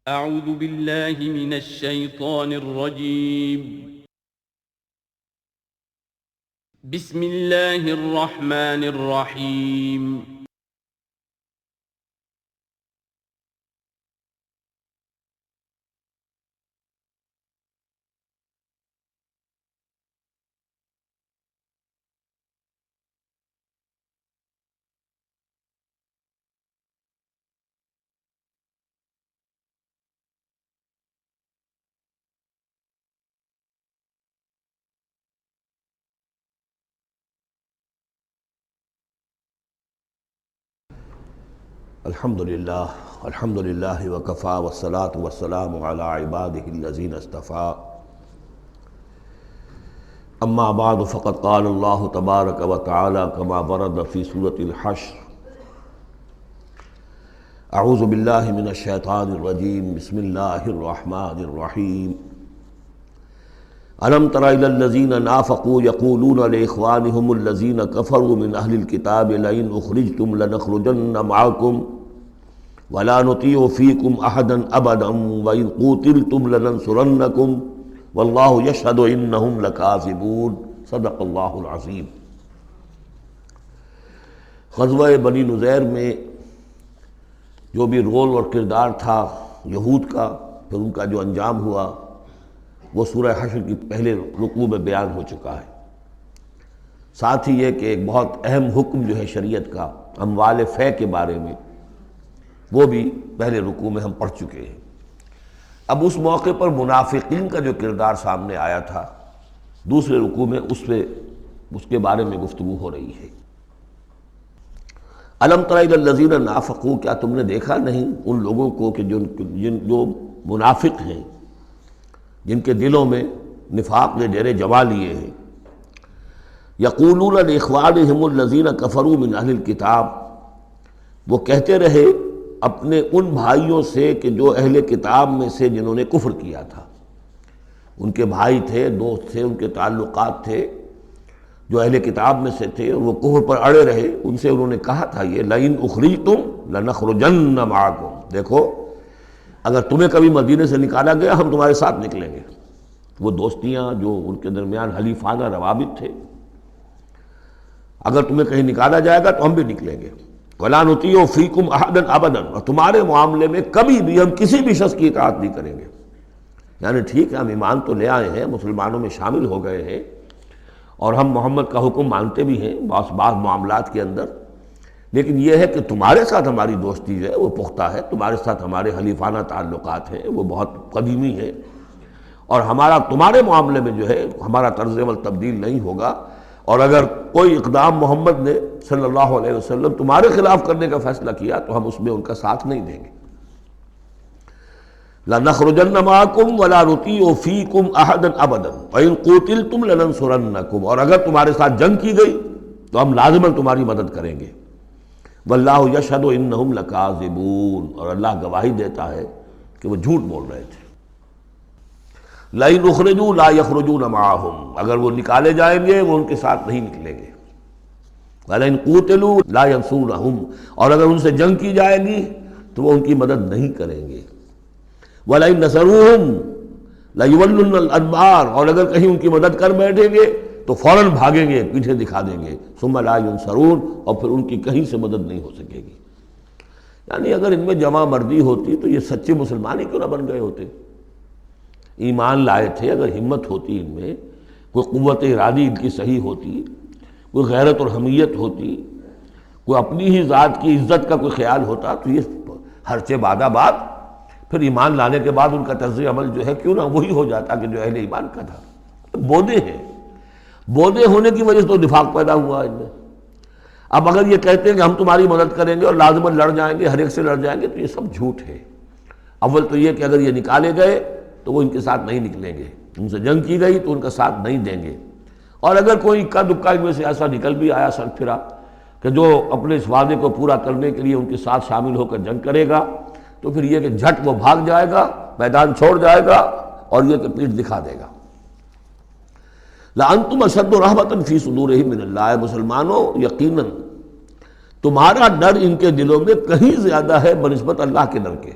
اعوذ باللہ من الشیطان الرجیم بسم اللہ الرحمن الرحیم الحمدللہ وکفا والصلاة والسلام علی عبادہ الذین اصطفیٰ اما بعد فقد قال اللہ تبارک وتعالی کما ورد فی سورۃ الحشر اعوذ باللہ من الشیطان الرجیم بسم اللہ الرحمن الرحیم الم تر الی الذین نافقوا یقولون لاخوانهم الذین کفروا من اہل الکتاب لئن اخرجتم لنخرجن معکم ولا نطیع فیکم احدا ابدا وان قوتلتم لننصرنکم واللہ یشہد انہم لکاذبون صدق اللہ العظیم۔ غزوہ بنی نذیر میں جو بھی رول اور کردار تھا یہود کا، پھر ان کا جو انجام ہوا وہ سورہ حشر کی پہلے رکوع میں بیان ہو چکا ہے۔ ساتھ ہی یہ کہ ایک بہت اہم حکم جو ہے شریعت کا اموال فے کے بارے میں، وہ بھی پہلے رکوع میں ہم پڑھ چکے ہیں۔ اب اس موقع پر منافقین کا جو کردار سامنے آیا تھا دوسرے رکوع میں اس کے بارے میں گفتگو ہو رہی ہے۔ الم تر الی الذین نافقوا، کیا تم نے دیکھا نہیں ان لوگوں کو کہ جو منافق ہیں، جن کے دلوں میں نفاق نے ڈیرے جما لیے ہیں۔ یقولون لاخوانہم الذین کفروا من اہل الکتاب، وہ کہتے رہے اپنے ان بھائیوں سے کہ جو اہل کتاب میں سے جنہوں نے کفر کیا تھا، ان کے بھائی تھے، دوست تھے، ان کے تعلقات تھے جو اہل کتاب میں سے تھے، اور وہ کفر پر اڑے رہے، ان سے انہوں نے کہا تھا یہ لئن اخرجتم لنخرجن معکم، دیکھو اگر تمہیں کبھی مدینے سے نکالا گیا ہم تمہارے ساتھ نکلیں گے۔ وہ دوستیاں جو ان کے درمیان حلیفانہ روابط تھے، اگر تمہیں کہیں نکالا جائے گا تو ہم بھی نکلیں گے۔ وَلَا نُطِيعُ فِيكُمْ أَحَدًا أَبَدًا، اور تمہارے معاملے میں کبھی بھی ہم کسی بھی شخص کی اطاعت نہیں کریں گے۔ یعنی ٹھیک ہے ہم ایمان تو لے آئے ہیں، مسلمانوں میں شامل ہو گئے ہیں، اور ہم محمد کا حکم مانتے بھی ہیں بعض معاملات کے اندر، لیکن یہ ہے کہ تمہارے ساتھ ہماری دوستی ہے وہ پختہ ہے، تمہارے ساتھ ہمارے حلیفانہ تعلقات ہیں وہ بہت قدیمی ہیں، اور ہمارا تمہارے معاملے میں جو ہے ہمارا طرز عمل تبدیل نہیں ہوگا، اور اگر کوئی اقدام محمد نے صلی اللہ علیہ وسلم تمہارے خلاف کرنے کا فیصلہ کیا تو ہم اس میں ان کا ساتھ نہیں دیں گے۔ لَنَخْرُجَنَّ مَعَكُمْ وَلَا نُطِيعُ فِيكُمْ أَحَدًا أَبَدًا وَإِن قُوتِلْتُمْ لَنَنصُرَنَّكُمْ، اور اگر تمہارے ساتھ جنگ کی گئی تو ہم لازماً تمہاری مدد کریں گے۔ وَاللَّهُ يَشْهَدُ إِنَّهُمْ لَكَاذِبُونَ، اور اللہ گواہی دیتا ہے کہ وہ جھوٹ بول رہے تھے۔ لَئِنْ أُخْرِجُوا لَا يَخْرُجُونَ مَعَهُمْ، اگر وہ نکالے جائیں گے وہ ان کے ساتھ نہیں نکلیں گے۔ وَلَئِنْ قُوتِلُوا لَا يَنصُرُونَهُمْ، اور اگر ان سے جنگ کی جائے گی تو وہ ان کی مدد نہیں کریں گے۔ وَلَئِنْ نَصَرُوهُمْ لَيُوَلُّنَّ الْأَدْبَارَ، اور اگر کہیں ان کی مدد کر بیٹھیں گے تو فوراً بھاگیں گے، پیچھے دکھا دیں گے۔ ثُمَّ لَا يُنصَرُونَ، اور پھر ان کی کہیں سے مدد نہیں ہو سکے گی۔ یعنی اگر ان میں جمع مردی ہوتی تو یہ سچے مسلمان ہی کیوں نہ بن گئے ہوتے؟ ایمان لائے تھے، اگر ہمت ہوتی ان میں، کوئی قوت ارادی ان کی صحیح ہوتی، کوئی غیرت اور حمیت ہوتی، کوئی اپنی ہی ذات کی عزت کا کوئی خیال ہوتا، تو یہ ہرچہ بعد بات پھر ایمان لانے کے بعد ان کا طرز عمل جو ہے کیوں نہ وہی ہو جاتا کہ جو اہل ایمان کا تھا۔ بودے ہیں، بودے ہونے کی وجہ سے تو نفاق پیدا ہوا ان میں۔ اب اگر یہ کہتے ہیں کہ ہم تمہاری مدد کریں گے اور لازماً لڑ جائیں گے، ہر ایک سے لڑ جائیں گے، تو یہ سب جھوٹ ہے۔ اول تو یہ کہ اگر یہ نکالے گئے تو وہ ان کے ساتھ نہیں نکلیں گے، ان سے جنگ کی گئی تو ان کا ساتھ نہیں دیں گے، اور اگر کوئی اکا دکا ان میں سے ایسا نکل بھی آیا سر پھرا کہ جو اپنے اس وعدے کو پورا کرنے کے لیے ان کے ساتھ شامل ہو کر جنگ کرے گا، تو پھر یہ کہ جھٹ وہ بھاگ جائے گا، میدان چھوڑ جائے گا، اور یہ کہ پیٹھ دکھا دے گا۔ لَأَنْتُمْ أَشَدُّ رَهْبَةً فِي صُدُورِهِم مِّنَ اللَّهِ، مسلمانوں یقیناً تمہارا ڈر ان کے دلوں میں کہیں زیادہ ہے بنسبت اللہ کے ڈر کے۔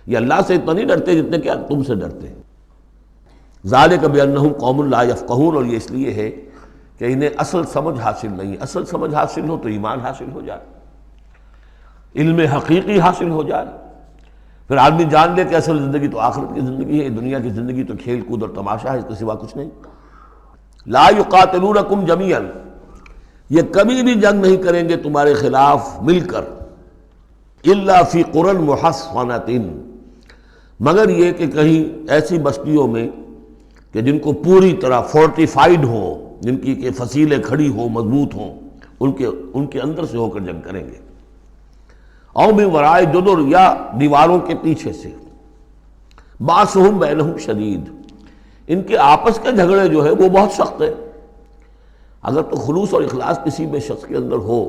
یہ اللہ سے اتنا نہیں ڈرتے جتنے کہ تم سے ڈرتے ہیں۔ ذالک بانہم قوم لا یفقہون، اور یہ اس لیے ہے کہ انہیں اصل سمجھ حاصل نہیں۔ اصل سمجھ حاصل ہو تو ایمان حاصل ہو جائے، علم حقیقی حاصل ہو جائے، پھر آدمی جان لے کہ اصل زندگی تو آخرت کی زندگی ہے، دنیا کی زندگی تو کھیل کود اور تماشا ہے، اس کے سوا کچھ نہیں۔ لا یقاتلونکم جمیعا، یہ کبھی بھی جنگ نہیں کریں گے تمہارے خلاف مل کر، الا فی قری محصنۃ، مگر یہ کہ کہیں ایسی بستیوں میں کہ جن کو پوری طرح فورٹیفائیڈ ہوں، جن کی کہ فصیلیں کھڑی ہوں، مضبوط ہوں، ان کے اندر سے ہو کر جنگ کریں گے، او من ورائے جدر، یا دیواروں کے پیچھے سے، باسہم بینہم شدید، ان کے آپس کے جھگڑے جو ہے وہ بہت سخت ہے۔ اگر تو خلوص اور اخلاص کسی میں شخص کے اندر ہو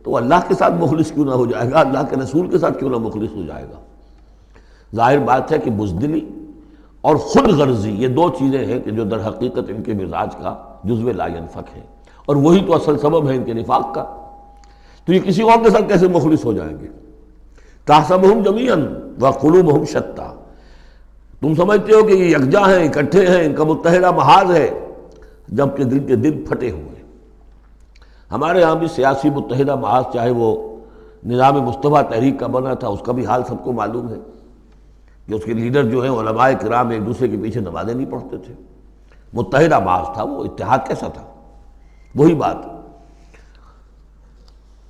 تو وہ اللہ کے ساتھ مخلص کیوں نہ ہو جائے گا، اللہ کے رسول کے ساتھ کیوں نہ مخلص ہو جائے گا۔ ظاہر بات ہے کہ بزدلی اور خود غرضی، یہ دو چیزیں ہیں کہ جو در حقیقت ان کے مزاج کا جزو لا ینفک ہے، اور وہی تو اصل سبب ہے ان کے نفاق کا۔ تو یہ کسی اور کے ساتھ کیسے مخلص ہو جائیں گے؟ تحسبہم جمیعا وقلوبہم شتیٰ، تم سمجھتے ہو کہ یہ یکجا ہیں، اکٹھے ہیں، ان کا متحدہ محاذ ہے، جبکہ دل کے دل پھٹے ہوئے۔ ہمارے ہاں بھی سیاسی متحدہ محاذ، چاہے وہ نظام مصطفیٰ تحریک کا بنا تھا، اس کا بھی حال سب کو معلوم ہے کہ اس کے لیڈر جو ہیں علماء کرام ایک دوسرے کے پیچھے نمازیں نہیں پڑھتے تھے، متحدہ محاذ تھا وہ، اتحاد کیسا تھا؟ وہی بات،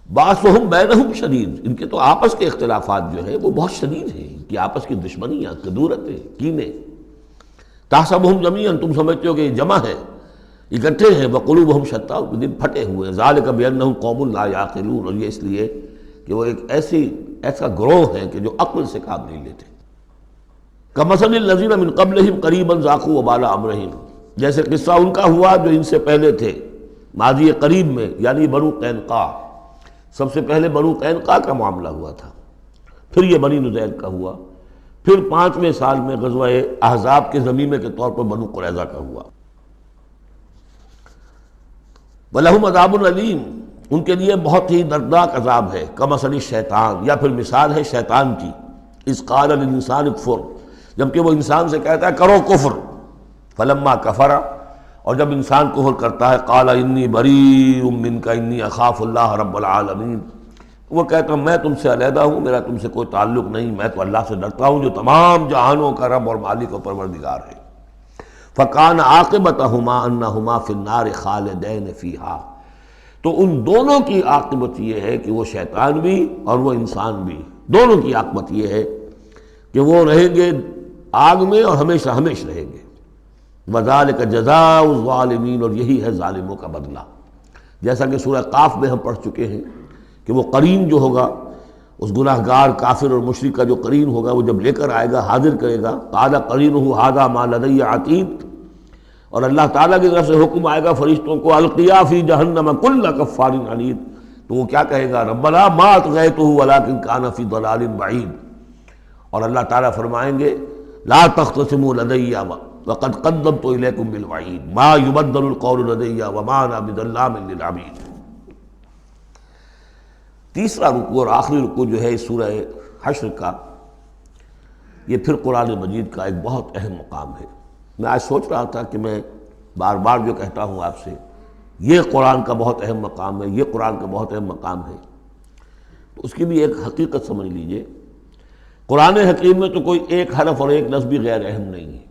باسہم بینہم شدید، ان کے تو آپس کے اختلافات جو ہیں وہ بہت شدید ہیں، ان کی آپس کی دشمنیاں، کدورتیں، کینے۔ تحسبہم جمیعا، تم سمجھتے ہو کہ یہ جمع ہے، اکٹھے ہیں، وقلوبہم شتیٰ، ان کے دل پھٹے ہوئے ہیں۔ ذالک بانہم قوم لا یعقلون، اور یہ اس لیے کہ وہ ایک ایسا گروہ ہے کہ جو عقل سے کام نہیں لیتے۔ کمثل الذین من قبلہم قریبا ذاقوا وبال امرہم، جیسے قصہ ان کا ہوا جو ان سے پہلے تھے ماضی قریب میں، یعنی بنو قینقاع۔ سب سے پہلے بنو قینقاع کا معاملہ ہوا تھا، پھر یہ بنی نذیر کا ہوا، پھر 5ویں سال میں غزوہ احزاب کے ضمیمے کے طور پر بنو قریظہ کا ہوا۔ وَلَهُمْ عَذَابٌ أَلِيمٌ، ان کے لیے بہت ہی دردناک عذاب ہے۔ کمثل الشیطان، یا پھر مثال ہے شیطان کی، اذ قال للانسان اکفر، جبکہ وہ انسان سے کہتا ہے کرو کفر، فلما کفر، اور جب انسان کفر کرتا ہے، قال انی بریء منک انی اخاف اللہ رب العالمین، وہ کہتا ہوں میں تم سے علیحدہ ہوں، میرا تم سے کوئی تعلق نہیں، میں تو اللہ سے ڈرتا ہوں جو تمام جہانوں کا رب اور مالک و پروردگار ہے۔ فَكَانَ عَاقِبَتَهُمَا أَنَّهُمَا فِي النَّارِ خَالِدَيْنِ فِيهَا، تو ان دونوں کی عاقبت یہ ہے کہ وہ شیطان بھی اور وہ انسان بھی، دونوں کی عاقبت یہ ہے کہ وہ رہیں گے آگ میں اور ہمیشہ ہمیشہ رہیں گے۔ وَذَلِكَ جَزَاءُ الظَّالِمِينَ، اور یہی ہے ظالموں کا بدلہ، جیسا کہ سورہ قاف میں ہم پڑھ چکے ہیں کہ وہ قرین جو ہوگا، اس گناہ گار کافر اور مشرک کا جو قرین ہوگا، وہ جب لے کر آئے گا، حاضر کرے گا، قَالَ قَرِينُهُ هَذَا مَا لَدَيَّ عَتِيدٌ، اور اللہ تعالیٰ کی طرف سے حکم آئے گا فرشتوں کو، القیا فی جہنم کل کفار عنید، تو وہ کیا کہے گا، ربنا ما اطغیتہ ولکن کان فی ضلال بعید، اور اللہ تعالیٰ فرمائیں گے لا تختصموا لدی وقد قدمت الیکم بالوعید ما یبدل القول لدی وما انا بظلام للعبید۔ تیسرا رکوع اور آخری رکوع جو ہے اس سورہ حشر کا، یہ پھر قرآن مجید کا ایک بہت اہم مقام ہے۔ میں آج سوچ رہا تھا کہ میں بار بار جو کہتا ہوں آپ سے، یہ قرآن کا بہت اہم مقام ہے، یہ قرآن کا بہت اہم مقام ہے، تو اس کی بھی ایک حقیقت سمجھ لیجئے۔ قرآن حکیم میں تو کوئی ایک حرف اور ایک لفظ بھی غیر اہم نہیں ہے،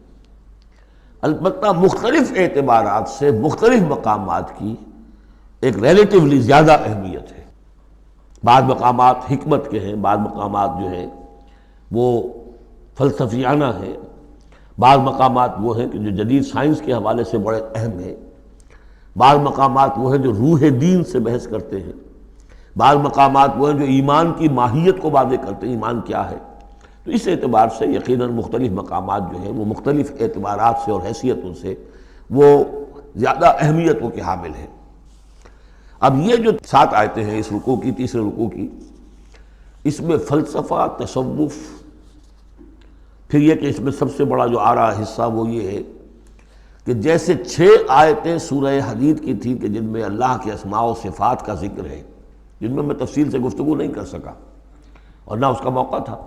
البتہ مختلف اعتبارات سے مختلف مقامات کی ایک ریلیٹیولی زیادہ اہمیت ہے۔ بعض مقامات حکمت کے ہیں، بعض مقامات جو ہیں وہ فلسفیانہ ہیں، بعض مقامات وہ ہیں کہ جو جدید سائنس کے حوالے سے بڑے اہم ہیں، بعض مقامات وہ ہیں جو روح دین سے بحث کرتے ہیں، بعض مقامات وہ ہیں جو ایمان کی ماہیت کو واضح کرتے ہیں، ایمان کیا ہے۔ تو اس اعتبار سے یقیناً مختلف مقامات جو ہیں وہ مختلف اعتبارات سے اور حیثیتوں سے وہ زیادہ اہمیتوں کے حامل ہیں۔ اب یہ جو 7 آیتیں ہیں اس رکوع کی، تیسرے رکوع کی، اس میں فلسفہ، تصوف، پھر یہ کہ اس میں سب سے بڑا جو آ رہا حصہ وہ یہ ہے کہ جیسے 6 آیتیں سورہ حدید کی تھیں کہ جن میں اللہ کے اسماء و صفات کا ذکر ہے، جن میں تفصیل سے گفتگو نہیں کر سکا اور نہ اس کا موقع تھا،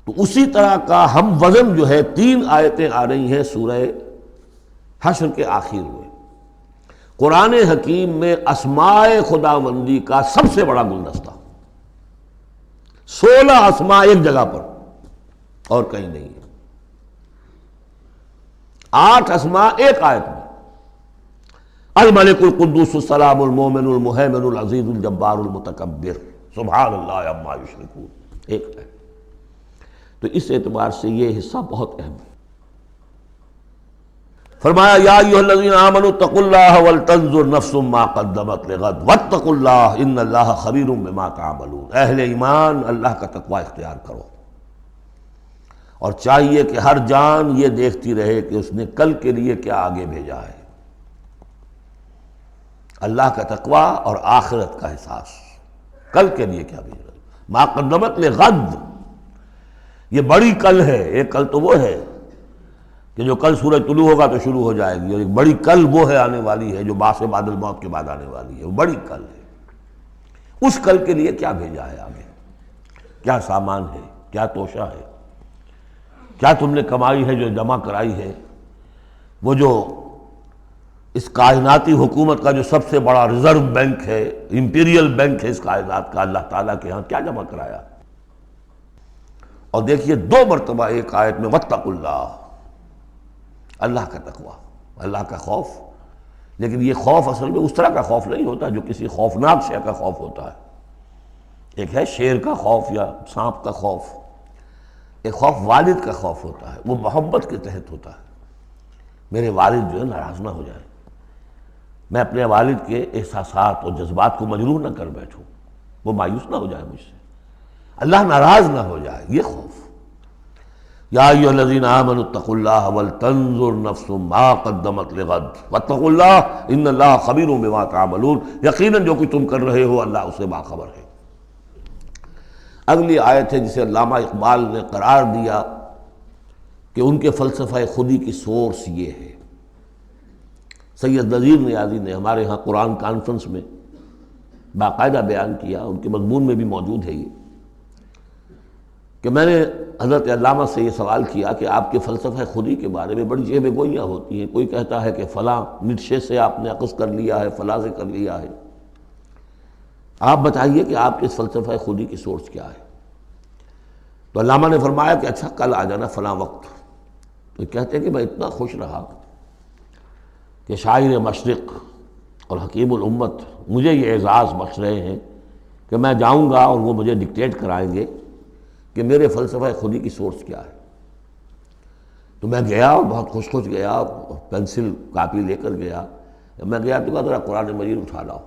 تو اسی طرح کا ہم وزن جو ہے 3 آیتیں آ رہی ہیں سورہ حشر کے آخر میں۔ قرآن حکیم میں اسماء خداوندی کا سب سے بڑا گلدستہ، 16 اسماء ایک جگہ پر اور کہیں نہیں ہے، 8 اسماء ایک آیت میں، الملک القدوس السلام المومن المہیمن العزیز الجبار المتکبر سبحان اللہ عما یشرکون، ایک ہے۔ تو اس اعتبار سے یہ حصہ بہت اہم ہے۔ فرمایا یا ایھا الذین آمنوا اتقوا اللہ ولتنظر نفس ما قدمت لغد واتقوا اللہ ان اللہ خبیر بما تعملون، اہل ایمان اللہ کا تقوی اختیار کرو، اور چاہیے کہ ہر جان یہ دیکھتی رہے کہ اس نے کل کے لیے کیا آگے بھیجا ہے۔ اللہ کا تقوی اور آخرت کا احساس، کل کے لیے کیا بھیجا، ما قدمت لغد، یہ بڑی کل ہے۔ ایک کل تو وہ ہے کہ جو کل سورج طلوع ہوگا تو شروع ہو جائے گی، اور ایک بڑی کل وہ ہے آنے والی ہے جو بعث بعد الموت کے بعد آنے والی ہے، وہ بڑی کل ہے۔ اس کل کے لیے کیا بھیجا ہے آگے، کیا سامان ہے، کیا توشہ ہے، کیا تم نے کمائی ہے جو جمع کرائی ہے، وہ جو اس کائناتی حکومت کا جو سب سے بڑا ریزرو بینک ہے، امپیریل بینک ہے اس کائنات کا، اللہ تعالیٰ کے ہاں کیا جمع کرایا۔ اور دیکھیے 2 مرتبہ ایک آیت میں واتقوا اللہ، اللہ کا تقوی، اللہ کا خوف۔ لیکن یہ خوف اصل میں اس طرح کا خوف نہیں ہوتا جو کسی خوفناک شے کا خوف ہوتا ہے۔ ایک ہے شیر کا خوف یا سانپ کا خوف، ایک خوف والد کا خوف ہوتا ہے، وہ محبت کے تحت ہوتا ہے۔ میرے والد جو ہے ناراض نہ ہو جائے، میں اپنے والد کے احساسات اور جذبات کو مجروح نہ کر بیٹھوں، وہ مایوس نہ ہو جائے مجھ سے، اللہ ناراض نہ ہو جائے، یہ خوف۔ یا ایھا الذین آمنوا اتقوا اللہ ولتنظر نفس ما قدمت لغد واتقوا اللہ ان اللہ خبیر بما تعملون، یقیناً جو کچھ تم کر رہے ہو اللہ اسے باخبر ہے۔ اگلی آیت ہے جسے علامہ اقبال نے قرار دیا کہ ان کے فلسفہ خودی کی سورس یہ ہے۔ سید نذیر نیازی نے ہمارے ہاں قرآن کانفرنس میں باقاعدہ بیان کیا، ان کے مضمون میں بھی موجود ہے یہ، کہ میں نے حضرت علامہ سے یہ سوال کیا کہ آپ کے فلسفہ خودی کے بارے میں بڑی جیب گوئیاں ہوتی ہیں، کوئی کہتا ہے کہ فلاں نیٹشے سے آپ نے اخذ کر لیا ہے، فلاں سے کر لیا ہے، آپ بتائیے کہ آپ کے اس فلسفہ خودی کی سورس کیا ہے۔ تو علامہ نے فرمایا کہ اچھا کل آ جانا فلاں وقت۔ تو کہتے ہیں کہ میں اتنا خوش رہا کہ شاعر مشرق اور حکیم الامت مجھے یہ اعزاز بخش رہے ہیں کہ میں جاؤں گا اور وہ مجھے ڈکٹیٹ کرائیں گے کہ میرے فلسفہ خودی کی سورس کیا ہے۔ تو میں گیا اور بہت خوش گیا، پینسل کاپی لے کر گیا۔ میں گیا تو کہا ذرا قرآن مجید اٹھا لاؤ،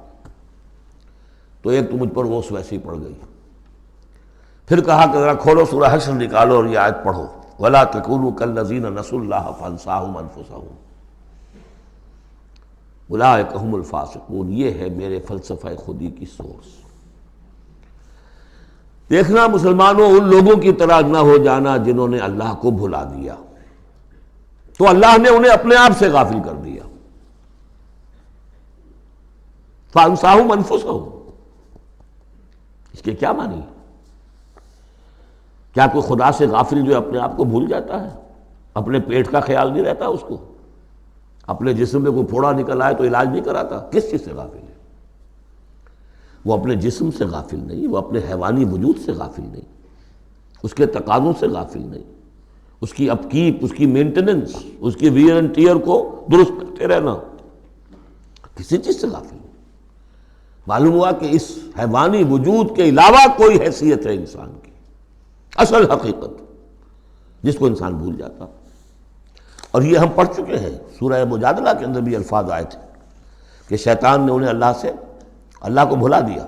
تو ایک تو مجھ پر وہ ویسی پڑ گئی، پھر کہا کہ ذرا کھولو سورہ حشر نکالو اور یہ آیت پڑھو، وَلَا تَكُونُوا كَالَّذِينَ نَسُوا اللَّهَ فَأَنسَاهُمْ أَنفُسَهُمْ أُولَٰئِكَ هُمُ الْفَاسِقُونَ۔ یہ ہے میرے فلسفہ خودی کی سورس۔ دیکھنا مسلمانوں، ان لوگوں کی طرح نہ ہو جانا جنہوں نے اللہ کو بھلا دیا، تو اللہ نے انہیں اپنے آپ سے غافل کر دیا۔ فَأَنسَاهُمْ أَنفُسَهُمْ، اس کے کیا معنی؟ کیا کوئی خدا سے غافل جو اپنے آپ کو بھول جاتا ہے؟ اپنے پیٹ کا خیال نہیں رہتا اس کو؟ اپنے جسم میں کوئی پھوڑا نکل آئے تو علاج نہیں کراتا؟ کس چیز سے غافل ہے؟ وہ اپنے جسم سے غافل نہیں، وہ اپنے حیوانی وجود سے غافل نہیں، اس کے تقاضوں سے غافل نہیں، اس کی اپ کیپ، اس کی مینٹیننس، اس کی ویئر اینڈ ٹیئر کو درست کرتے رہنا، کسی چیز سے غافل نہیں۔ معلوم ہوا کہ اس حیوانی وجود کے علاوہ کوئی حیثیت ہے انسان کی، اصل حقیقت جس کو انسان بھول جاتا۔ اور یہ ہم پڑھ چکے ہیں، سورہ مجادلہ کے اندر بھی الفاظ آئے تھے کہ شیطان نے انہیں اللہ کو بھلا دیا۔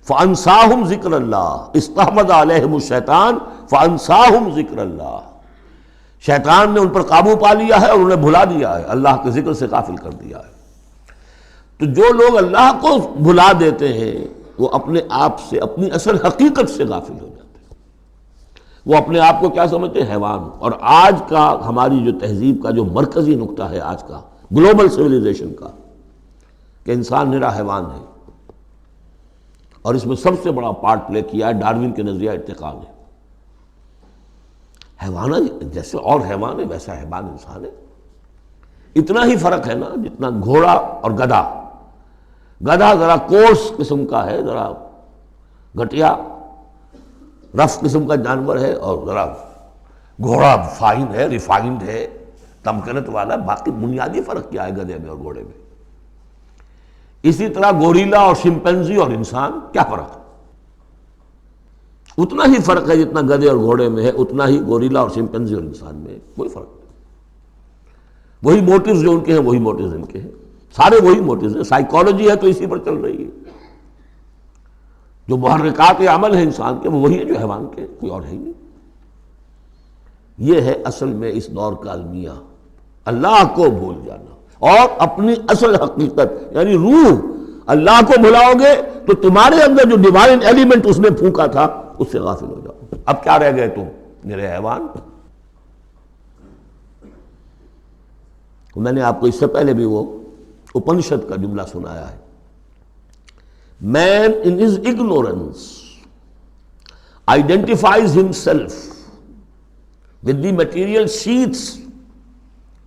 فَأَنسَاهُمْ ذِكْرَ اللَّهِ اسْتَحْوَذَ عَلَيْهِمُ الشَّيْطَانُ فَأَنسَاهُمْ ذِكْرَ اللَّهِ، شیطان نے ان پر قابو پا لیا ہے اور انہیں بھلا دیا ہے، اللہ کے ذکر سے غافل کر دیا ہے۔ تو جو لوگ اللہ کو بھلا دیتے ہیں وہ اپنے آپ سے، اپنی اصل حقیقت سے غافل ہو جاتے ہیں، وہ اپنے آپ کو کیا سمجھتے ہیں؟ حیوان۔ اور آج کا ہماری جو تہذیب کا جو مرکزی نقطہ ہے، آج کا گلوبل سویلائزیشن کا، کہ انسان نرا حیوان ہے، اور اس میں سب سے بڑا پارٹ پلے کیا ہے ڈاروین کے نظریہ ارتقاء نے۔ حیوان جیسے اور حیوان ہے ویسا حیوان انسان ہے. اتنا ہی فرق ہے نا جتنا گھوڑا اور گدھا. گدھا ذرا کورس قسم کا ہے، ذرا گھٹیا رف قسم کا جانور ہے، اور ذرا گھوڑا فائن ہے، ریفائنڈ ہے، تمکنت والا. باقی بنیادی فرق کیا ہے گدھے میں اور گھوڑے میں؟ اسی طرح گوریلا اور شمپینزی اور انسان، کیا فرق ہے؟ اتنا ہی فرق ہے جتنا گدھے اور گھوڑے میں ہے، اتنا ہی گوریلا اور شمپینزی اور انسان میں ہے. کوئی فرق نہیں. وہی موٹیوز جو ان کے ہیں وہی موٹیوز ان کے ہیں، سارے وہی موٹیوز ہیں. سائیکالوجی ہے تو اسی پر چل رہی ہے. جو محرکات عمل ہے انسان کے وہ وہی ہے جو حیوان کے، کوئی اور ہے ہی نہیں. یہ ہے اصل میں اس دور کا المیہ، اللہ کو بھول جانا اور اپنی اصل حقیقت یعنی روح. اللہ کو بھلاؤ گے تو تمہارے اندر جو ڈیوائن ایلیمنٹ اس نے پھونکا تھا اس سے غافل ہو جاؤ. اب کیا رہ گئے تم میرے حیوان؟ میں نے آپ کو اس سے پہلے بھی وہ اپنشد کا جملہ سنایا ہے. Man in his ignorance identifies himself with the material sheaths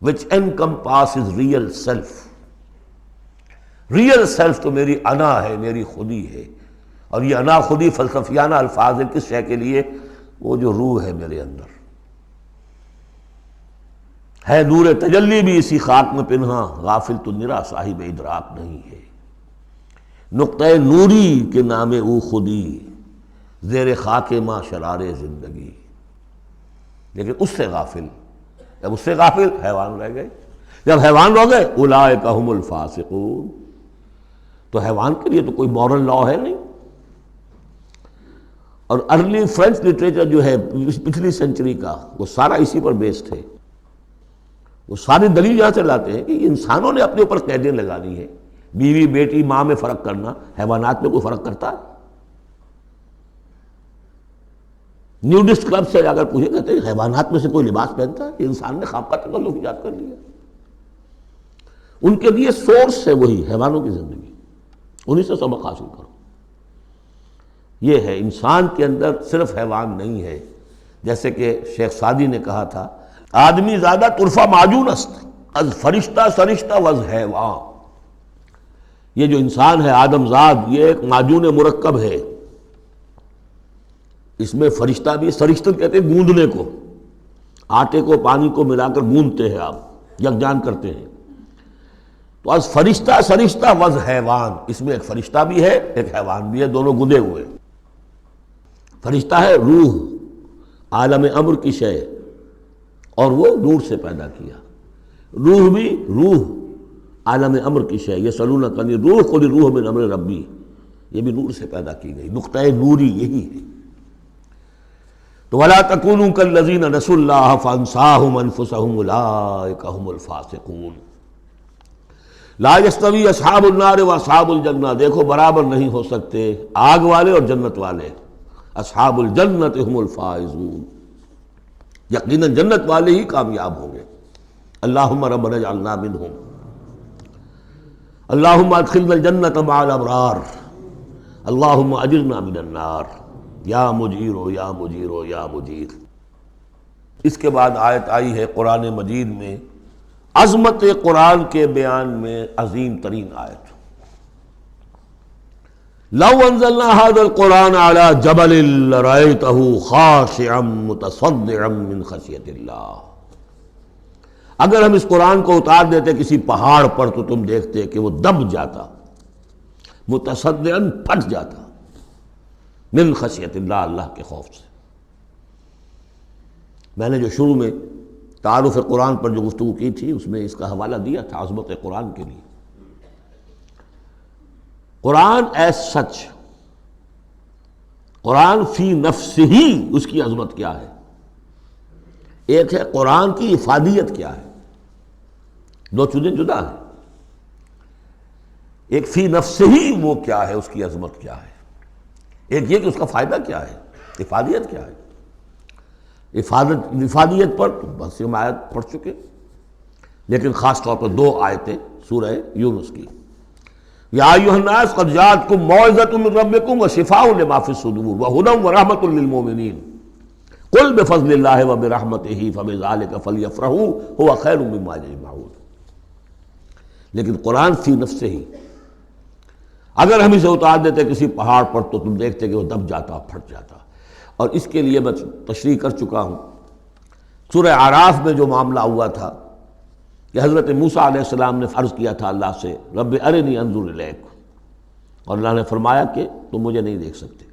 which encompass his real self. Real self تو میری انا ہے، میری خودی ہے. اور یہ انا خودی فلسفیانہ الفاظ ہے کس شے کے لیے؟ وہ جو روح ہے میرے اندر ہے، نور تجلی بھی اسی خاک میں پنہاں، غافل تو نرا صاحب ادراک نہیں ہے. نقطۂ نوری کے نام او خودی، زیر خاک ماں شرار زندگی. لیکن اس سے غافل، جب اس سے غافل حیوان رہ گئے. جب حیوان رہ گئے اولئک ھم الفاسقون، تو حیوان کے لیے تو کوئی مورل لا ہے نہیں. اور ارلی فرینچ لٹریچر جو ہے پچھلی سینچری کا وہ سارا اسی پر بیسڈ ہے. وہ ساری دلیل یہاں سے لاتے ہیں کہ انسانوں نے اپنے اوپر قیدیں لگانی ہے. بیوی بیٹی ماں میں فرق کرنا، حیوانات میں کوئی فرق کرتا ہے؟ نیوڈسٹ کلب سے اگر پوچھے کہتے ہیں حیوانات میں سے کوئی لباس پہنتا ہے؟ انسان نے خواب کا تکلف ایجاد کر لیا. ان کے لیے سورس ہے وہی حیوانوں کی زندگی، انہی سے سبق حاصل کرو. یہ ہے انسان کے اندر صرف حیوان نہیں ہے. جیسے کہ شیخ سعدی نے کہا تھا آدمی زیادہ طرفہ معجون است از فرشتہ سرشتہ وز حیوان. یہ جو انسان ہے آدم زاد، یہ ایک معجون مرکب ہے. اس میں فرشتہ بھی، سرشتہ کہتے ہیں گوندنے کو، آٹے کو پانی کو ملا کر گوندتے ہیں آپ، یکجان کرتے ہیں. تو از فرشتہ سرشتہ وز حیوان، اس میں ایک فرشتہ بھی ہے ایک حیوان بھی ہے، دونوں گندے ہوئے. فرشتہ ہے روح، عالم امر کی شے، اور وہ نور سے پیدا کیا. روح بھی روح عالم امر کی شے، یہ سلونک عن الروح قل الروح من امر ربی، یہ بھی نور سے پیدا کی گئی. نقطۂ نوری یہی ہے. تو ولا تکونوا کالذین نسوا اللہ فانساہم انفسہم اولئک ھم الفاسقون. لا یستوی اصحاب النار واصحاب الجنہ، دیکھو برابر نہیں ہو سکتے آگ والے اور جنت والے. اصحاب الجنت ھم الفائزون، یقیناً جنت والے ہی کامیاب ہوں گے. اللہم ربنا اجعلنا منہم، اللہم ادخلنا الجنت مع الابرار، اللہم اجرنا من النار، یا مجیرو یا مجیرو یا مجیر. اس کے بعد آیت آئی ہے قرآن مجید میں عظمت قرآن کے بیان میں عظیم ترین آیت. لو انزلنا هذا القرآن على جبل لرأيته خاشعا متصدعا من خشیۃ اللہ. اگر ہم اس قرآن کو اتار دیتے کسی پہاڑ پر تو تم دیکھتے کہ وہ دب جاتا، متصدعا پھٹ جاتا، من خشیۃ اللہ، اللہ کے خوف سے. میں نے جو شروع میں تعارف قرآن پر جو گفتگو کی تھی اس میں اس کا حوالہ دیا تھا عظمت قرآن کے لیے. قرآن ایز سچ، قرآن فی نفسہ ہی اس کی عظمت کیا ہے. ایک ہے قرآن کی افادیت کیا ہے، دو چیزیں جدا ہیں. ایک فی نفسہ ہی وہ کیا ہے، اس کی عظمت کیا ہے. ایک یہ کہ اس کا فائدہ کیا ہے، افادیت کیا ہے. افادیت پر بس ہم آیت پڑھ چکے، لیکن خاص طور پر دو آیتیں سورہ یونس کی. یا ایھا الناس قد جاءتکم موعظۃ من ربکم وشفاء لما فی الصدور وہدی ورحمۃ للمؤمنین قل بفضل اللہ وبرحمتہ فبذلک فلیفرحوا هو خیر مما یجمعون۔ لیکن قرآن فی نفسہ ہی اگر ہم اسے اتار دیتے کسی پہاڑ پر تو تم دیکھتے کہ وہ دب جاتا، پھٹ جاتا۔ اور اس کے لیے میں تشریح کر چکا ہوں، سورہ اعراف میں جو معاملہ ہوا تھا کہ حضرت موسیٰ علیہ السلام نے عرض کیا تھا اللہ سے رب ارنی انظر الیک، اور اللہ نے فرمایا کہ تم مجھے نہیں دیکھ سکتے،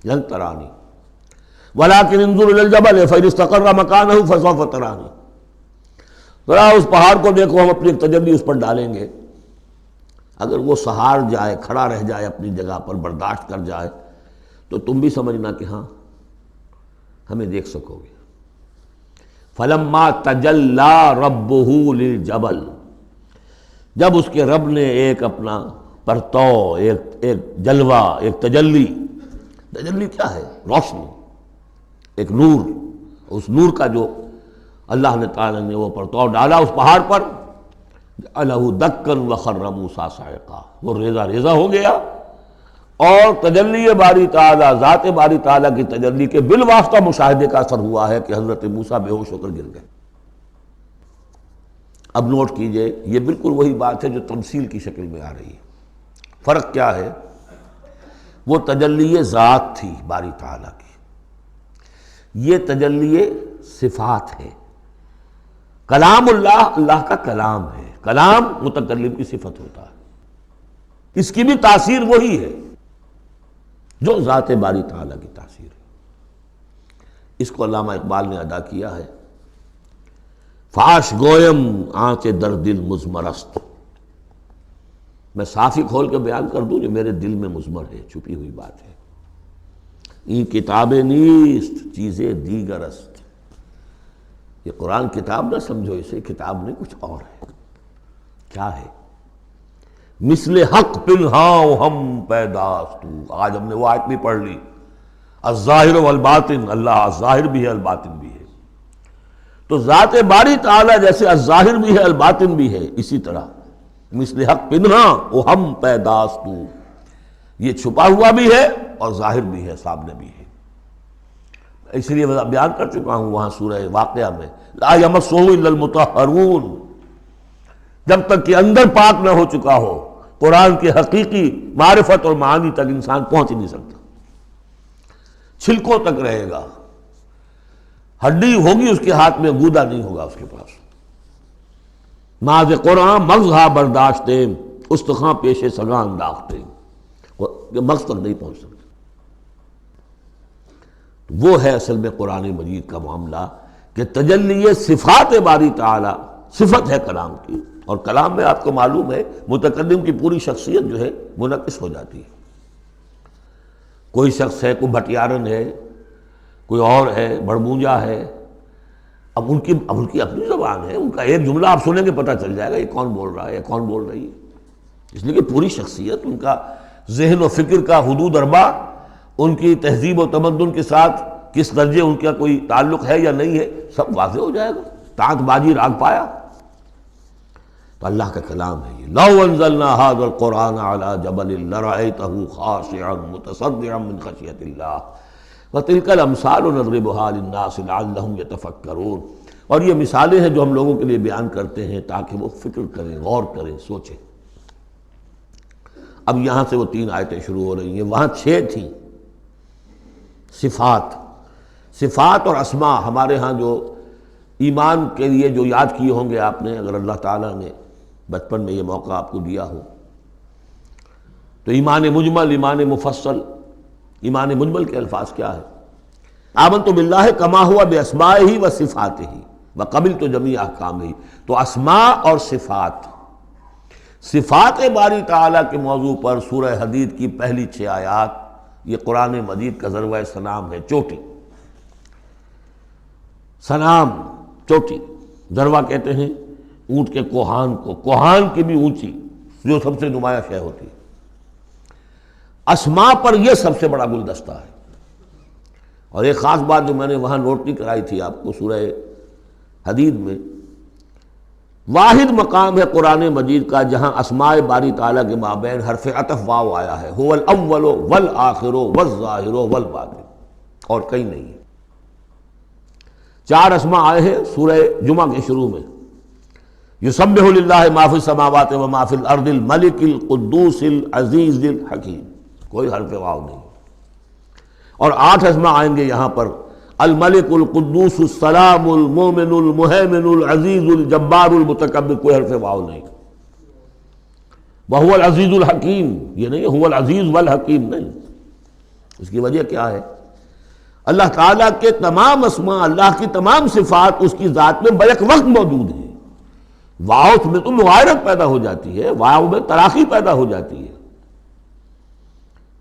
لن ترانی ولکن انظر الی الجبل فإن استقر مکانہ فسوف ترانی، ذرا اس پہاڑ کو دیکھو، ہم اپنی ایک تجلی اس پر ڈالیں گے، اگر وہ سہار جائے، کھڑا رہ جائے اپنی جگہ پر، برداشت کر جائے، تو تم بھی سمجھنا کہ ہاں ہمیں دیکھ سکو گے۔ فلما تجلی ربہ للجبل، جب اس کے رب نے ایک اپنا پرتو، ایک جلوہ، ایک تجلی کیا ہے؟ روشنی، ایک نور، اس نور کا جو اللہ نے تعالیٰ نے وہ پرتو ڈالا اس پہاڑ پر، جعلہ دکا وخر موسیٰ صعقا، وہ ریزہ ریزہ ہو گیا، اور تجلی باری تعالیٰ، ذات باری تعالیٰ کی تجلی کے بالواسطہ مشاہدے کا اثر ہوا ہے کہ حضرت موسیٰ بے ہوش ہو کر گر گئے۔ اب نوٹ کیجئے، یہ بالکل وہی بات ہے جو تمثیل کی شکل میں آ رہی ہے۔ فرق کیا ہے؟ وہ تجلی ذات تھی باری تعالیٰ کی، یہ تجلی صفات ہے۔ کلام اللہ، اللہ کا کلام ہے، کلام متکلم کی صفت ہوتا ہے، اس کی بھی تاثیر وہی ہے جو ذات باری تعالیٰ کی تاثیر ہے۔ اس کو علامہ اقبال نے ادا کیا ہے، فاش گویم آنچ در دل مضمرست، میں صاف ہی کھول کے بیان کر دوں جو میرے دل میں مضمر ہے، چھپی ہوئی بات ہے۔ این کتاب نیست چیزیں دیگر است، یہ قرآن کتاب نہ سمجھو، اسے کتاب نہیں کچھ اور ہے۔ کیا ہے؟ مثل حق پنہاں ہم پیداست، آج ہم نے وہ آیت بھی پڑھ لی، الظاہر والباطن، اللہ الظاہر بھی ہے الباطن بھی ہے، تو ذات باری تعالیٰ جیسے الظاہر بھی ہے الباطن بھی ہے، اسی طرح مثل حق پنہاں ہم پیداست، یہ چھپا ہوا بھی ہے اور ظاہر بھی ہے، سامنے بھی ہے۔ اس لیے میں بیان کر چکا ہوں وہاں سورہ واقعہ میں، لا یمسہ الا المطہرون، جب تک کہ اندر پاک نہ ہو چکا ہو قرآن کی حقیقی معرفت اور معانی تک انسان پہنچ نہیں سکتا، چھلکوں تک رہے گا، ہڈی ہوگی اس کے ہاتھ میں، گودا نہیں ہوگا اس کے پاس۔ ماذ قرآن مغزہ برداشتے، استخاں پیش سگاں انداختے، مغز تک نہیں پہنچ سکتا۔ وہ ہے اصل میں قرآن مجید کا معاملہ کہ تجلی صفات باری تعالیٰ، صفت ہے کلام کی، اور کلام میں آپ کو معلوم ہے متکلم کی پوری شخصیت جو ہے منعکس ہو جاتی ہے۔ کوئی شخص ہے، کوئی بھٹیارن ہے، کوئی اور ہے، بڑمونجا ہے، اب ان کی اپنی زبان ہے، ان کا ایک جملہ آپ سنیں گے پتہ چل جائے گا یہ کون بول رہا ہے، یہ کون بول رہی ہے، اس لیے کہ پوری شخصیت، ان کا ذہن و فکر کا حدود اربع، ان کی تہذیب و تمدن کے ساتھ کس درجے ان کا کوئی تعلق ہے یا نہیں ہے، سب واضح ہو جائے گا، تانت بازی راگ پایا۔ تو اللہ کا کلام ہے یہ، لو انزلنا ھذا القرآن علی جبل لرأیتہ خاشعا متصدعا من خشیۃ اللہ وتلک الامثال نضربھا للناس لعلہم یتفکرون، اور یہ مثالیں ہیں جو ہم لوگوں کے لیے بیان کرتے ہیں تاکہ وہ فکر کریں، غور کریں، سوچیں۔ اب یہاں سے وہ 3 آیتیں شروع ہو رہی ہیں، وہاں 6 تھیں۔ صفات اور اسماء ہمارے ہاں جو ایمان کے لیے جو یاد کیے ہوں گے آپ نے، اگر اللہ تعالیٰ نے بچپن میں یہ موقع آپ کو دیا ہو، تو ایمان مجمل، ایمان مفصل۔ ایمان مجمل کے الفاظ کیا ہے؟ آمنت باللہ کما ہوا باسمائہ و صفاتہ وقبلت جمیع احکامہ، تو اسماء اور صفات، صفات باری تعالیٰ کے موضوع پر سورہ حدید کی پہلی 6 آیات، یہ قرآن مجید کا ذروہ سنام ہے، چوٹی، سنام چوٹی، ذروہ کہتے ہیں اونٹ کے کوہان کو، کوہان کی بھی اونچی جو سب سے نمایاں شے ہوتی ہے۔ اسماء پر یہ سب سے بڑا گلدستہ ہے۔ اور ایک خاص بات جو میں نے وہاں نوٹ نہیں کرائی تھی آپ کو، سورہ حدید میں واحد مقام ہے قرآن مجید کا جہاں اسماء باری تعالیٰ کے مابین حرف عطف واو آیا ہے، هو الاول والآخر والظاہر والباطن، اور کہیں نہیں ہے۔ 4 اسماء آئے ہیں سورہ جمعہ کے شروع میں، یسبح للہ ما فی السماوات و ما فی الارض الملک القدوس العزیز الحکیم، کوئی حرف واو نہیں۔ اور 8 اسماء آئیں گے یہاں پر، الملک القدوس السلام المومن المہیمن العزیز الجبار المتکبر، کوئی حرف واو نہیں۔ وہو العزیز الحکیم، یہ نہیں هو العزیز والحکیم نہیں۔ اس کی وجہ کیا ہے؟ اللہ تعالیٰ کے تمام اسماء، اللہ کی تمام صفات اس کی ذات میں بیک وقت موجود ہیں۔ واو میں تو مغایرت پیدا ہو جاتی ہے، واو میں تراخی پیدا ہو جاتی ہے،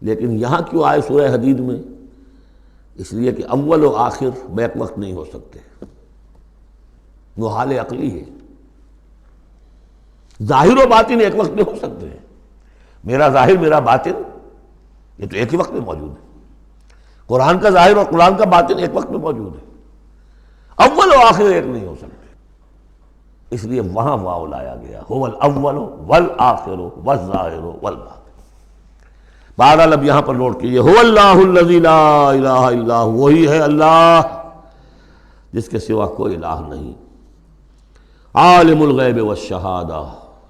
لیکن یہاں کیوں آئے سورہ حدید میں؟ اس لیے کہ اول و آخر بیک وقت نہیں ہو سکتے، وہ حال عقلی ہے۔ ظاہر و باطن ایک وقت میں ہو سکتے ہیں، میرا ظاہر میرا باطن یہ تو ایک ہی وقت میں موجود ہے، قرآن کا ظاہر اور قرآن کا باطن ایک وقت میں موجود ہے، اول و آخر ایک نہیں ہو سکتے، اس لیے وہاں واو لایا گیا، هو الاول والآخر والظاہر والباطن۔ بہرحال اب یہاں پر نوٹ کیجیے، هو اللہ الذی لا الہ الا هو، وہی ہے اللہ جس کے سوا کوئی الہ نہیں، عالم الغیب والشہادہ،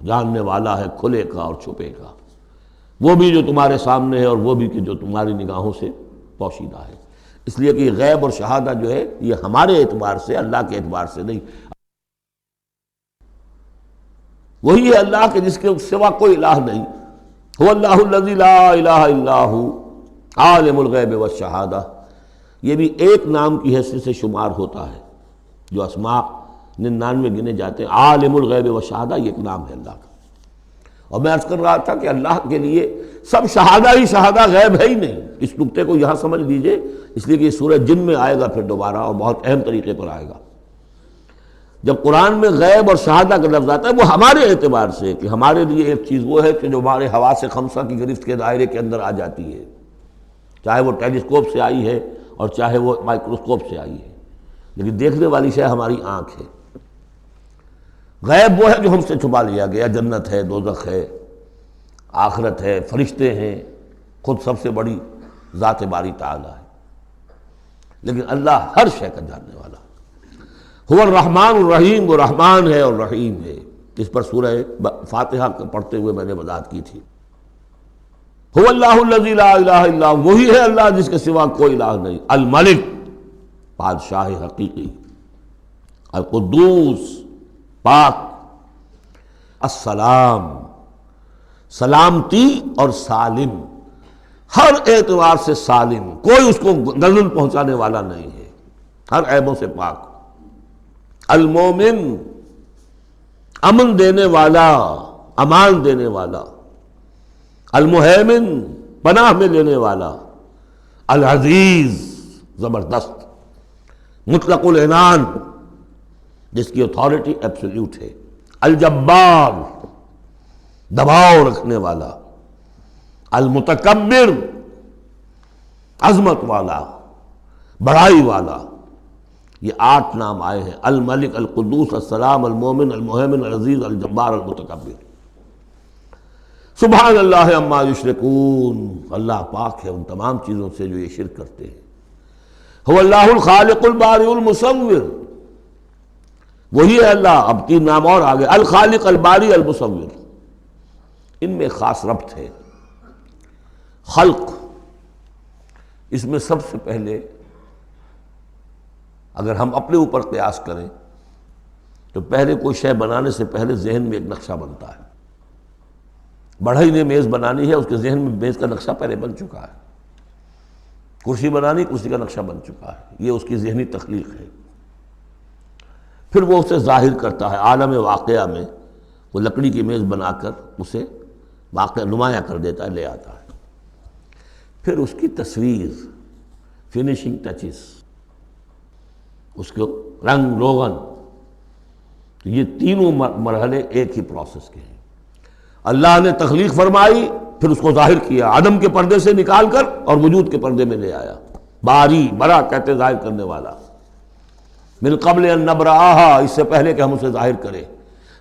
جاننے والا ہے کھلے کا اور چھپے کا، وہ بھی جو تمہارے سامنے ہے اور وہ بھی کہ جو تمہاری نگاہوں سے پوشیدہ ہے۔ اس لیے کہ غیب اور شہادہ جو ہے یہ ہمارے اعتبار سے، اللہ کے اعتبار سے نہیں، وہی ہے اللہ کے جس کے سوا کوئی الہ نہیں۔ هو اللہ الذی لا الہ الا هو عالم الغیب والشہادہ، یہ بھی ایک نام کی حیثیت سے شمار ہوتا ہے، جو اسماء 99 گنے جاتے ہیں، عالم الغیب والشہادہ یہ ایک نام ہے اللہ کا۔ اور میں عرض کر رہا تھا کہ اللہ کے لیے سب شہادہ ہی شہادہ، غیب ہے ہی نہیں، اس نقطے کو یہاں سمجھ لیجئے، اس لیے کہ یہ سورہ جن میں آئے گا پھر دوبارہ، اور بہت اہم طریقے پر آئے گا۔ جب قرآن میں غیب اور شہادہ کا لفظ آتا ہے وہ ہمارے اعتبار سے، کہ ہمارے لیے ایک چیز وہ ہے کہ جو ہمارے حواس خمسہ کی گرفت کے دائرے کے اندر آ جاتی ہے، چاہے وہ ٹیلیسکوپ سے آئی ہے اور چاہے وہ مائکروسکوپ سے آئی ہے، لیکن دیکھنے والی شے ہماری آنکھ ہے۔ غیب وہ ہے جو ہم سے چھپا لیا گیا، جنت ہے، دوزخ ہے، آخرت ہے، فرشتے ہیں، خود سب سے بڑی ذات باری تعالی ہے، لیکن اللہ ہر شے کا جاننے والا۔ هو الرحمن الرحیم، وہ رحمان ہے اور رحیم ہے، اس پر سورہ فاتحہ پڑھتے ہوئے میں نے وضاحت کی تھی۔ هو اللہ الذی لا الہ الا هو، وہی ہے اللہ جس کے سوا کوئی الہ نہیں، الملک بادشاہ حقیقی، القدوس پاک، السلام سلامتی اور سالم، ہر اعتبار سے سالم، کوئی اس کو نزل پہنچانے والا نہیں ہے، ہر عیبوں سے پاک، المومن امن دینے والا، امان دینے والا، المہیمن پناہ میں لینے والا، العزیز زبردست، مطلق العنان جس کی اتھارٹی ایبسلیوٹ ہے، الجبار دباؤ رکھنے والا، المتکبر عظمت والا، بڑائی والا۔ یہ 8 نام آئے ہیں، الملک، القدوس، السلام، المومن، المہیمن، العزیز، الجبار، المتکبر۔ سبحان اللہ عما یشرکون، اللہ پاک ہے ان تمام چیزوں سے جو یہ شرک کرتے ہیں۔ هو اللہ الخالق البارئ المصور، وہی ہے اللہ، اب 3 نام اور آگے، الخالق، الباری، المصور، ان میں خاص ربط ہے۔ خلق، اس میں سب سے پہلے اگر ہم اپنے اوپر قیاس کریں تو پہلے کوئی شے بنانے سے پہلے ذہن میں ایک نقشہ بنتا ہے۔ بڑھئی نے میز بنانی ہے، اس کے ذہن میں میز کا نقشہ پہلے بن چکا ہے، کرسی بنانی، کرسی کا نقشہ بن چکا ہے، یہ اس کی ذہنی تخلیق ہے۔ پھر وہ اسے ظاہر کرتا ہے عالم واقعہ میں، وہ لکڑی کی میز بنا کر اسے واقعہ نمایاں کر دیتا ہے، لے آتا ہے۔ پھر اس کی تصویر، فنیشنگ ٹچز، اس کو رنگ روغن، یہ تینوں مرحلے ایک ہی پروسیس کے ہیں۔ اللہ نے تخلیق فرمائی، پھر اس کو ظاہر کیا، عدم کے پردے سے نکال کر اور وجود کے پردے میں لے آیا۔ باری، برا کہتے ظاہر کرنے والا، من قبل ان نبرأہا، اس سے پہلے کہ ہم اسے ظاہر کریں۔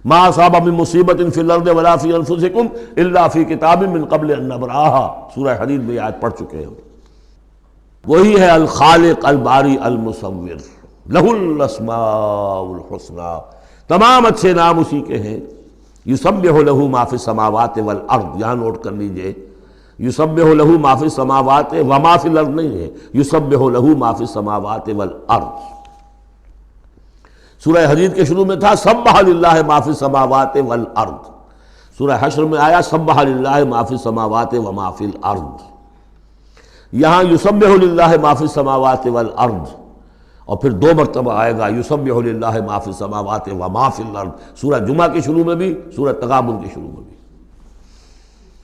ما اصاب من مصیبت فی الارض ولا فی انفسکم الا فی کتاب من قبل ان نبرأہا، سورہ حدید میں آیت پڑھ چکے ہیں۔ وہی ہے الخالق، الباری، المصور، لہ الاسماء الحسنی، تمام اچھے نام اسی کے ہیں۔ یسبح لہ ما فی السماوات والارض، یہاں نوٹ کر لیجئے، یسبح لہ ما فی السماوات وما فی الارض نہیں ہے، یسبح لہ ما فی السماوات والارض۔ سورہ حدید کے شروع میں تھا سبح للہ ما فی السماوات والارض، سورہ حشر میں آیا سبح للہ ما فی السماوات وما فی الارض۔ یہاں یسبح للہ ما فی السماوات والارض، اور پھر 2 مرتبہ آئے گا یسبح للہ ما فی السماوات وما فی الارض، سورہ جمعہ کے شروع میں بھی، سورہ تغابن کے شروع میں بھی۔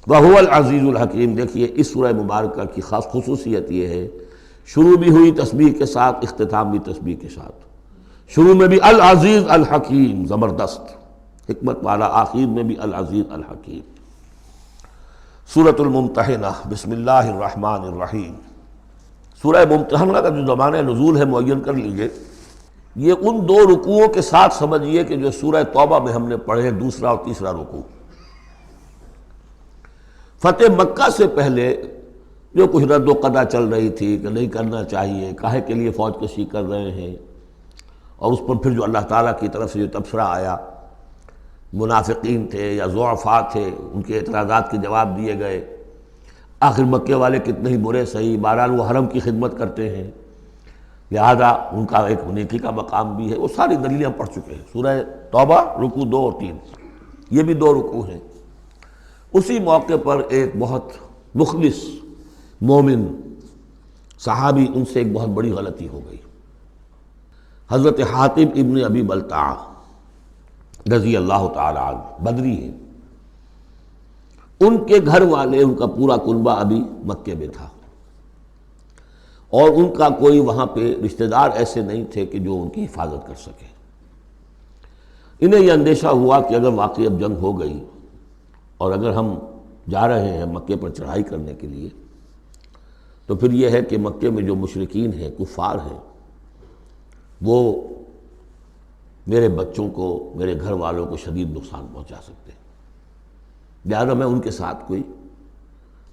وَهُوَ الْعَزِيزُ الْحَكِيمُ، دیکھیے اس سورہ مبارکہ کی خاص خصوصیت یہ ہے، شروع بھی ہوئی تسبیح کے ساتھ، اختتام بھی تسبیح کے ساتھ، شروع میں بھی العزیز الحکیم، زبردست حکمت والا، آخر میں بھی العزیز الحکیم۔ سورۃ الممتحنہ، بسم اللہ الرحمن الرحیم۔ سورہ ممتحنہ کا جو زمانہ نزول ہے معین کر لیجئے، یہ ان 2 رکوعوں کے ساتھ سمجھیے کہ جو سورہ توبہ میں ہم نے پڑھے، دوسرا اور تیسرا رکوع۔ فتح مکہ سے پہلے جو کچھ رد و قدا چل رہی تھی کہ نہیں کرنا چاہیے، کاہے کے لیے فوج کشی کر رہے ہیں، اور اس پر پھر جو اللہ تعالیٰ کی طرف سے جو تبصرہ آیا، منافقین تھے یا ضعفاء تھے، ان کے اعتراضات کے جواب دیے گئے، آخر مکے والے کتنے ہی برے صحیح، بہرحال وہ حرم کی خدمت کرتے ہیں، لہذا ان کا ایک نیکی کا مقام بھی ہے، وہ ساری دلیلیں ہم پڑھ چکے ہیں۔ سورہ توبہ رکوع 2 اور 3، یہ بھی 2 رکوع ہیں۔ اسی موقع پر ایک بہت مخلص مومن صحابی، ان سے ایک بہت بڑی غلطی ہو گئی۔ حضرت حاتب ابن ابی بلتعہ رضی اللہ تعالی عنہ، بدری ہیں، ان کے گھر والے، ان کا پورا کنبہ ابھی مکے میں تھا، اور ان کا کوئی وہاں پہ رشتہ دار ایسے نہیں تھے کہ جو ان کی حفاظت کر سکے۔ انہیں یہ اندیشہ ہوا کہ اگر واقعی اب جنگ ہو گئی اور اگر ہم جا رہے ہیں مکے پر چڑھائی کرنے کے لیے، تو پھر یہ ہے کہ مکے میں جو مشرکین ہیں، کفار ہیں، وہ میرے بچوں کو، میرے گھر والوں کو شدید نقصان پہنچا سکتے ہیں، لہٰذا میں ان کے ساتھ کوئی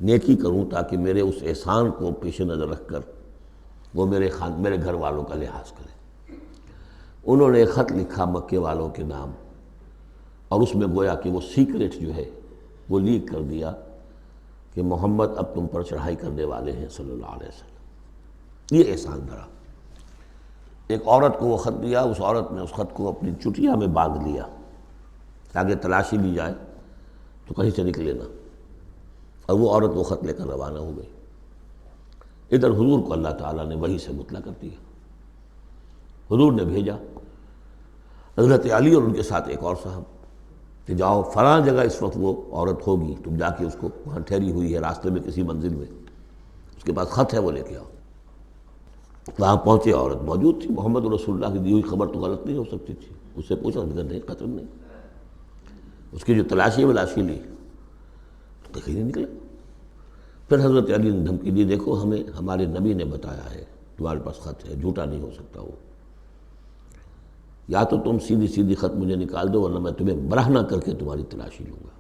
نیکی کروں تاکہ میرے اس احسان کو پیش نظر رکھ کر وہ میرے گھر والوں کا لحاظ کریں۔ انہوں نے ایک خط لکھا مکے والوں کے نام، اور اس میں گویا کہ وہ سیکریٹ جو ہے وہ لیک کر دیا کہ محمد اب تم پر چڑھائی کرنے والے ہیں صلی اللہ علیہ وسلم۔ یہ احسان دھرا۔ ایک عورت کو وہ خط دیا، اس عورت نے اس خط کو اپنی چٹیا میں باندھ لیا تاکہ تلاشی لی جائے تو کہیں سے نکلے نہ، اور وہ عورت وہ خط لے کر روانہ ہو گئی۔ ادھر حضور کو اللہ تعالیٰ نے وحی سے مطلع کر دیا، حضور نے بھیجا حضرت علی اور ان کے ساتھ ایک اور صاحب کہ جاؤ فلاں جگہ اس وقت وہ عورت ہوگی، تم جا کے اس کو وہاں ٹھہری ہوئی ہے راستے میں کسی منزل میں، اس کے پاس خط ہے، وہ لے کے آؤ۔ وہاں پہنچے، عورت موجود تھی، محمد رسول اللہ کی دی ہوئی خبر تو غلط نہیں ہو سکتی تھی، اس سے پوچھا، نہیں قتل نہیں، اس کی جو تلاشی لی تو کہیں نہیں نکلا۔ پھر حضرت علی نے دھمکی دی، دیکھو ہمیں ہمارے نبی نے بتایا ہے تمہارے پاس خط ہے، جھوٹا نہیں ہو سکتا وہ، یا تو تم سیدھی سیدھی خط مجھے نکال دو ورنہ میں تمہیں برہنہ کر کے تمہاری تلاشی لوں گا۔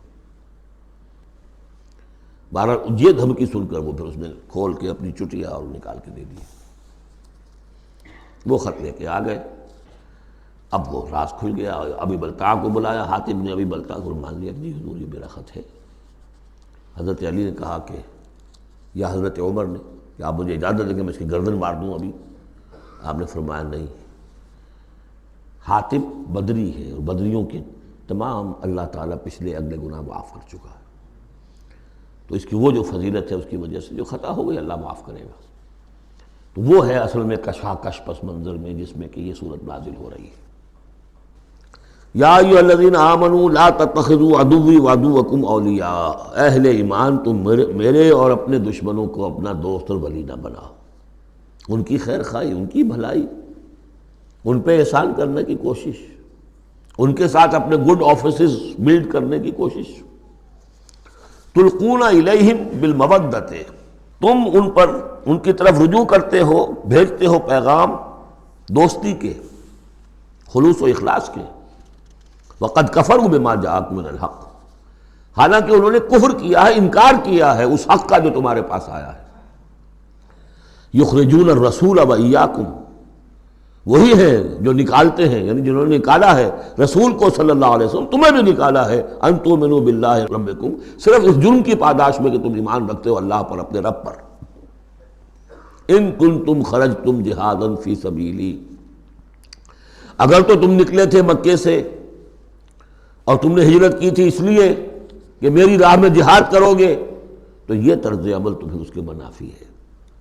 بہرحال یہ دھمکی سن کر وہ پھر اس نے کھول کے اپنی چٹیا اور نکال کے دے دی، وہ خط لے کے آ گئے۔ اب وہ راز کھل گیا، ابی بلتعہ کو بلایا، حاتب نے ابی بلتعہ کو مان لیا کہ جی حضور یہ میرا خط ہے۔ حضرت علی نے کہا کہ، یا حضرت عمر نے کہ آپ مجھے اجازت دیں کہ میں اس کی گردن مار دوں ابھی؟ آپ نے فرمایا نہیں، حاتب بدری ہے، اور بدریوں کے تمام اللہ تعالیٰ پچھلے اگلے گناہ معاف کر چکا ہے، تو اس کی وہ جو فضیلت ہے اس کی وجہ سے جو خطا ہو گئی اللہ معاف کرے گا۔ تو وہ ہے اصل میں کشاکش پس منظر میں جس میں کہ یہ صورت نازل ہو رہی ہے۔ یا ایھا الذین آمنوا لا تتخذوا عدوی وعدوکم اولیاء، اہل ایمان تم میرے اور اپنے دشمنوں کو اپنا دوست اور ولی نہ بناؤ۔ ان کی خیر خواہی، ان کی بھلائی، ان پہ احسان کرنے کی کوشش، ان کے ساتھ اپنے گڈ آفیسز بلڈ کرنے کی کوشش۔ تلقون الیہم بالمودۃ، تم ان پر ان کی طرف رجوع کرتے ہو، بھیجتے ہو پیغام دوستی کے، خلوص و اخلاص کے۔ وقد کفروا بما جاءکم من الحق، حالانکہ انہوں نے کفر کیا ہے، انکار کیا ہے اس حق کا جو تمہارے پاس آیا ہے۔ یخرجون الرسول وایاکم، وہی ہیں جو نکالتے ہیں، یعنی جنہوں نے نکالا ہے رسول کو صلی اللہ علیہ وسلم، تمہیں بھی نکالا ہے ان تؤمنوا باللہ ربکم، صرف اس جرم کی پاداش میں کہ تم ایمان رکھتے ہو اللہ پر، اپنے رب پر۔ ان کنتم خرجتم جہادا فی سبیلی، اگر تو تم نکلے تھے مکے سے اور تم نے ہجرت کی تھی اس لیے کہ میری راہ میں جہاد کرو گے، تو یہ طرز عمل تمہیں اس کے منافی ہے۔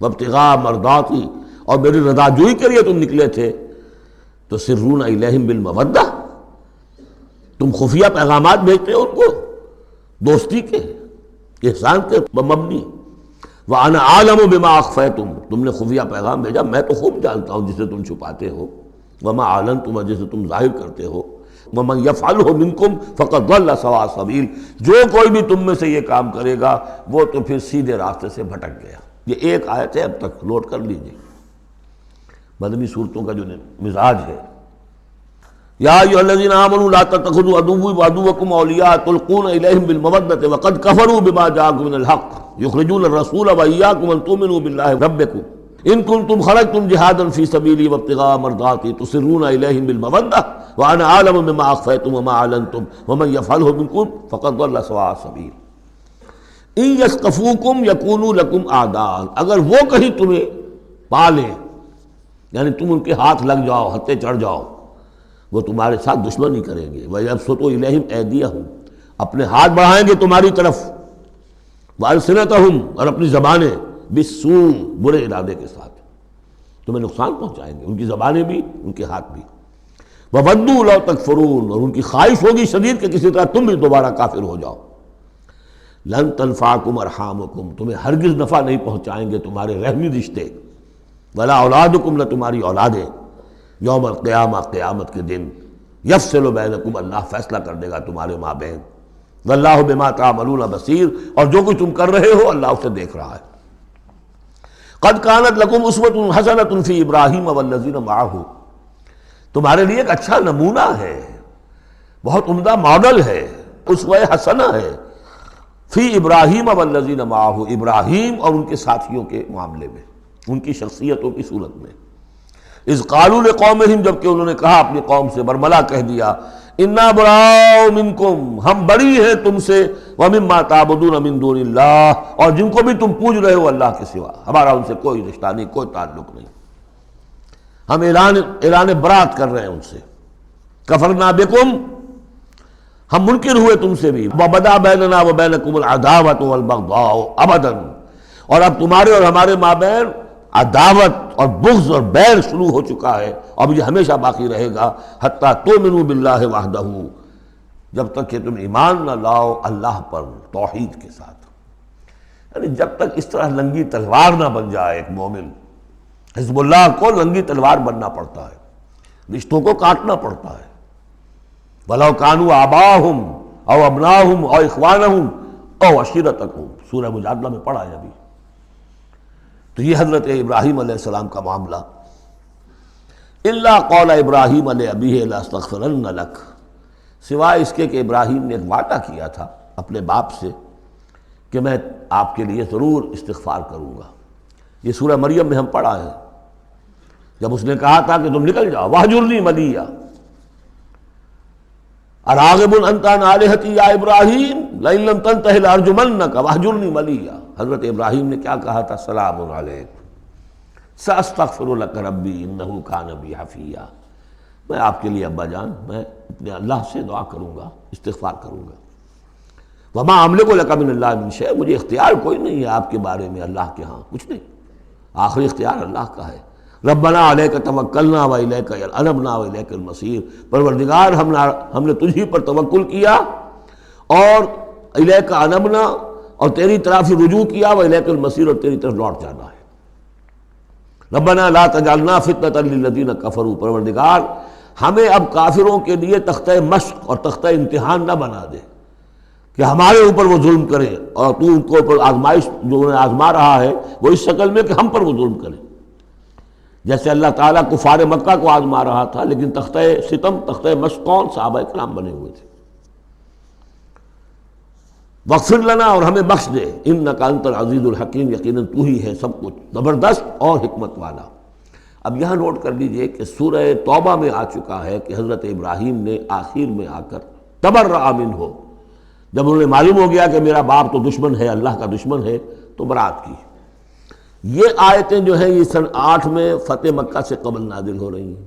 وابتغاء مرضاتی، اور میری رضا جوئی کے لیے تم نکلے تھے، تو سرون الیہم بالمودہ، تم خفیہ پیغامات بھیجتے ہو ان کو دوستی کے، احسان کے مبنی۔ وَأَنَا أَعْلَمُ بِمَا أَخْفَيْتُمْ، تم نے خفیہ پیغام بھیجا، میں تو خوب جانتا ہوں جسے تم چھپاتے ہو، وَمَا أَعْلَنْتُمْ، جسے تم ظاہر کرتے ہو، وَمَنْ يَفْعَلْهُ مِنْكُمْ فَقَدْ ضَلَّ سَوَاءَ السَّبِيلِ، جو کوئی بھی تم میں سے یہ کام کرے گا وہ تو پھر سیدھے راستے سے بھٹک گیا۔ یہ ایک آیت ہے، اب تک نوٹ کر لیجیے مدنی صورتوں کا جو مزاج ہے۔ یا ایھا الذین آمنوا لا تتخذوا عدوی وعدوکم اولیاء تلقون الیہم بالمودۃ وقد کفروا بما جاءکم من الحق یخرجون الرسول وایاکم ان تؤمنوا باللہ ربکم ان کنتم خرجتم جہادا فی سبیلی وابتغاء مرضاتی تسرون الیہم بالمودۃ وانا اعلم بما اخفیتم وما اعلنتم ومن یفعلہ منکم فقد ضل سواء السبیل۔ ان یثقفوکم یکونوا لکم اعداء، اگر وہ کہیں تمہیں پا لیں، یعنی تم ان کے ہاتھ لگ جاؤ، ہتھے چڑھ جاؤ، وہ تمہارے ساتھ دشمنی کریں گے۔ وَيَبْسُطُوا إِلَيْهِمْ أَيْدِيَهُمْ، اپنے ہاتھ بڑھائیں گے تمہاری طرف، وَأَلْسِنَتَهُمْ، اور اپنی زبانیں، بِالسُّوءِ، برے ارادے کے ساتھ تمہیں نقصان پہنچائیں گے، ان کی زبانیں بھی ان کے ہاتھ بھی۔ وَوَدُّوا لَوْ تَكْفُرُونَ، اور ان کی خواہش ہوگی شدید کہ کسی طرح تم بھی دوبارہ کافر ہو جاؤ۔ لَن تَنفَعَكُمْ أَرْحَامُكُمْ، تمہیں ہرگز نفع نہیں پہنچائیں گے تمہارے رحمی رشتے، وَلَا أَوْلَادُكُمْ، نہ تمہاری اولادیں، یوم القیامہ، قیامت کے دن، یفصل بینکم، اللہ فیصلہ کر دے گا تمہارے مابین، واللہ بما تعملون بصیر، اور جو کچھ تم کر رہے ہو اللہ اسے دیکھ رہا ہے۔ قد کانت لکم اسوۃ حسنۃ فی ابراہیم والذین معہ، تمہارے لیے ایک اچھا نمونہ ہے، بہت عمدہ ماڈل ہے، اسوہ حسنہ ہے، فی ابراہیم والذین معہ، ابراہیم اور ان کے ساتھیوں کے معاملے میں، ان کی شخصیتوں کی صورت میں۔ اذ قالوا لقومہم، جبکہ انہوں نے کہا اپنی قوم سے، برملا کہہ دیا، انا براء منکم، ہم بری ہیں تم سے، ومما تعبدون من دون اللہ، اور جن کو بھی تم پوج رہے ہو اللہ کے سوا، ہمارا ان سے کوئی رشتہ نہیں، کوئی تعلق نہیں، ہم اعلان برات کر رہے ہیں ان سے۔ کفرنا بکم، ہم منکر ہوئے تم سے بھی، وبدا بیننا وبینکم العداوۃ والبغضاء ابدا، اور اب تمہارے اور ہمارے مابین عداوت اور بغض اور بیر شروع ہو چکا ہے، اب یہ ہمیشہ باقی رہے گا، حتیٰ تؤمنوا باللہ وحدہ، جب تک کہ تم ایمان نہ لاؤ اللہ پر توحید کے ساتھ، یعنی جب تک اس طرح ننگی تلوار نہ بن جائے ایک مومن۔ حزب اللہ کو ننگی تلوار بننا پڑتا ہے، رشتوں کو کاٹنا پڑتا ہے، وَلَوْ كَانُوا آبَاءَهُمْ أَوْ أَبْنَاءَهُمْ أَوْ إِخْوَانَهُمْ أَوْ عَشِيرَتَهُمْ، سورہ مجادلہ میں پڑھا ہے ابھی۔ تو یہ حضرت ابراہیم علیہ السلام کا معاملہ، الا قول ابراہیم لأبیہ لأستغفرن لک، سوائے اس کے کہ ابراہیم نے ایک وعدہ کیا تھا اپنے باپ سے کہ میں آپ کے لیے ضرور استغفار کروں گا۔ یہ سورہ مریم میں ہم پڑھا ہے، جب اس نے کہا تھا کہ تم نکل جاؤ، وَاہْجُرْنِی مَلِیًّا، اراغب انت عن آلہتی یا ابراہیم لئن لم تنتہ لارجمنک واہجرنی ملیہ، حضرت ابراہیم نے کیا کہا تھا؟ سلام علیک ساستغفر لک ربی انہ کان بی حفیہ، میں آپ کے لیے ابا جان، میں اپنے اللہ سے دعا کروں گا، استغفار کروں گا۔ وما املک لک من اللہ من شیء، مجھے اختیار کوئی نہیں ہے آپ کے بارے میں اللہ کے ہاں، کچھ نہیں، آخری اختیار اللہ کا ہے۔ ربنا علیک توکلنا والیک انبنا والیک المصیر، پروردگار ہم نے تجھی پر توکل کیا اور الیک انبنا، اور تیری طرف رجوع کیا، والیک المصیر، اور تیری طرف لوٹ جانا ہے۔ ربنا لا تجعلنا فتنۃ للذین کفروا، پروردگار ہمیں اب کافروں کے لیے تختہ مشق اور تختہ امتحان نہ بنا دے کہ ہمارے اوپر وہ ظلم کرے، اور تو ان کو اوپر آزمائش جو انہیں آزما رہا ہے وہ اس شکل میں کہ ہم پر وہ ظلم کرے، جیسے اللہ تعالیٰ کفار مکہ کو آزما رہا تھا، لیکن تختہ ستم، تختہ مشق کون؟ صحابہ کرام بنے ہوئے تھے۔ واغفر لنا، اور ہمیں بخش دے، انک انت العزیز الحکیم، یقیناً تو ہی ہے سب کچھ زبردست اور حکمت والا۔ اب یہاں نوٹ کر لیجئے کہ سورہ توبہ میں آ چکا ہے کہ حضرت ابراہیم نے آخر میں آ کر تبرأ منہ، جب انہیں معلوم ہو گیا کہ میرا باپ تو دشمن ہے، اللہ کا دشمن ہے، تو برات کی۔ یہ آیتیں جو ہیں یہ سن 8 میں فتح مکہ سے قبل نازل ہو رہی ہیں۔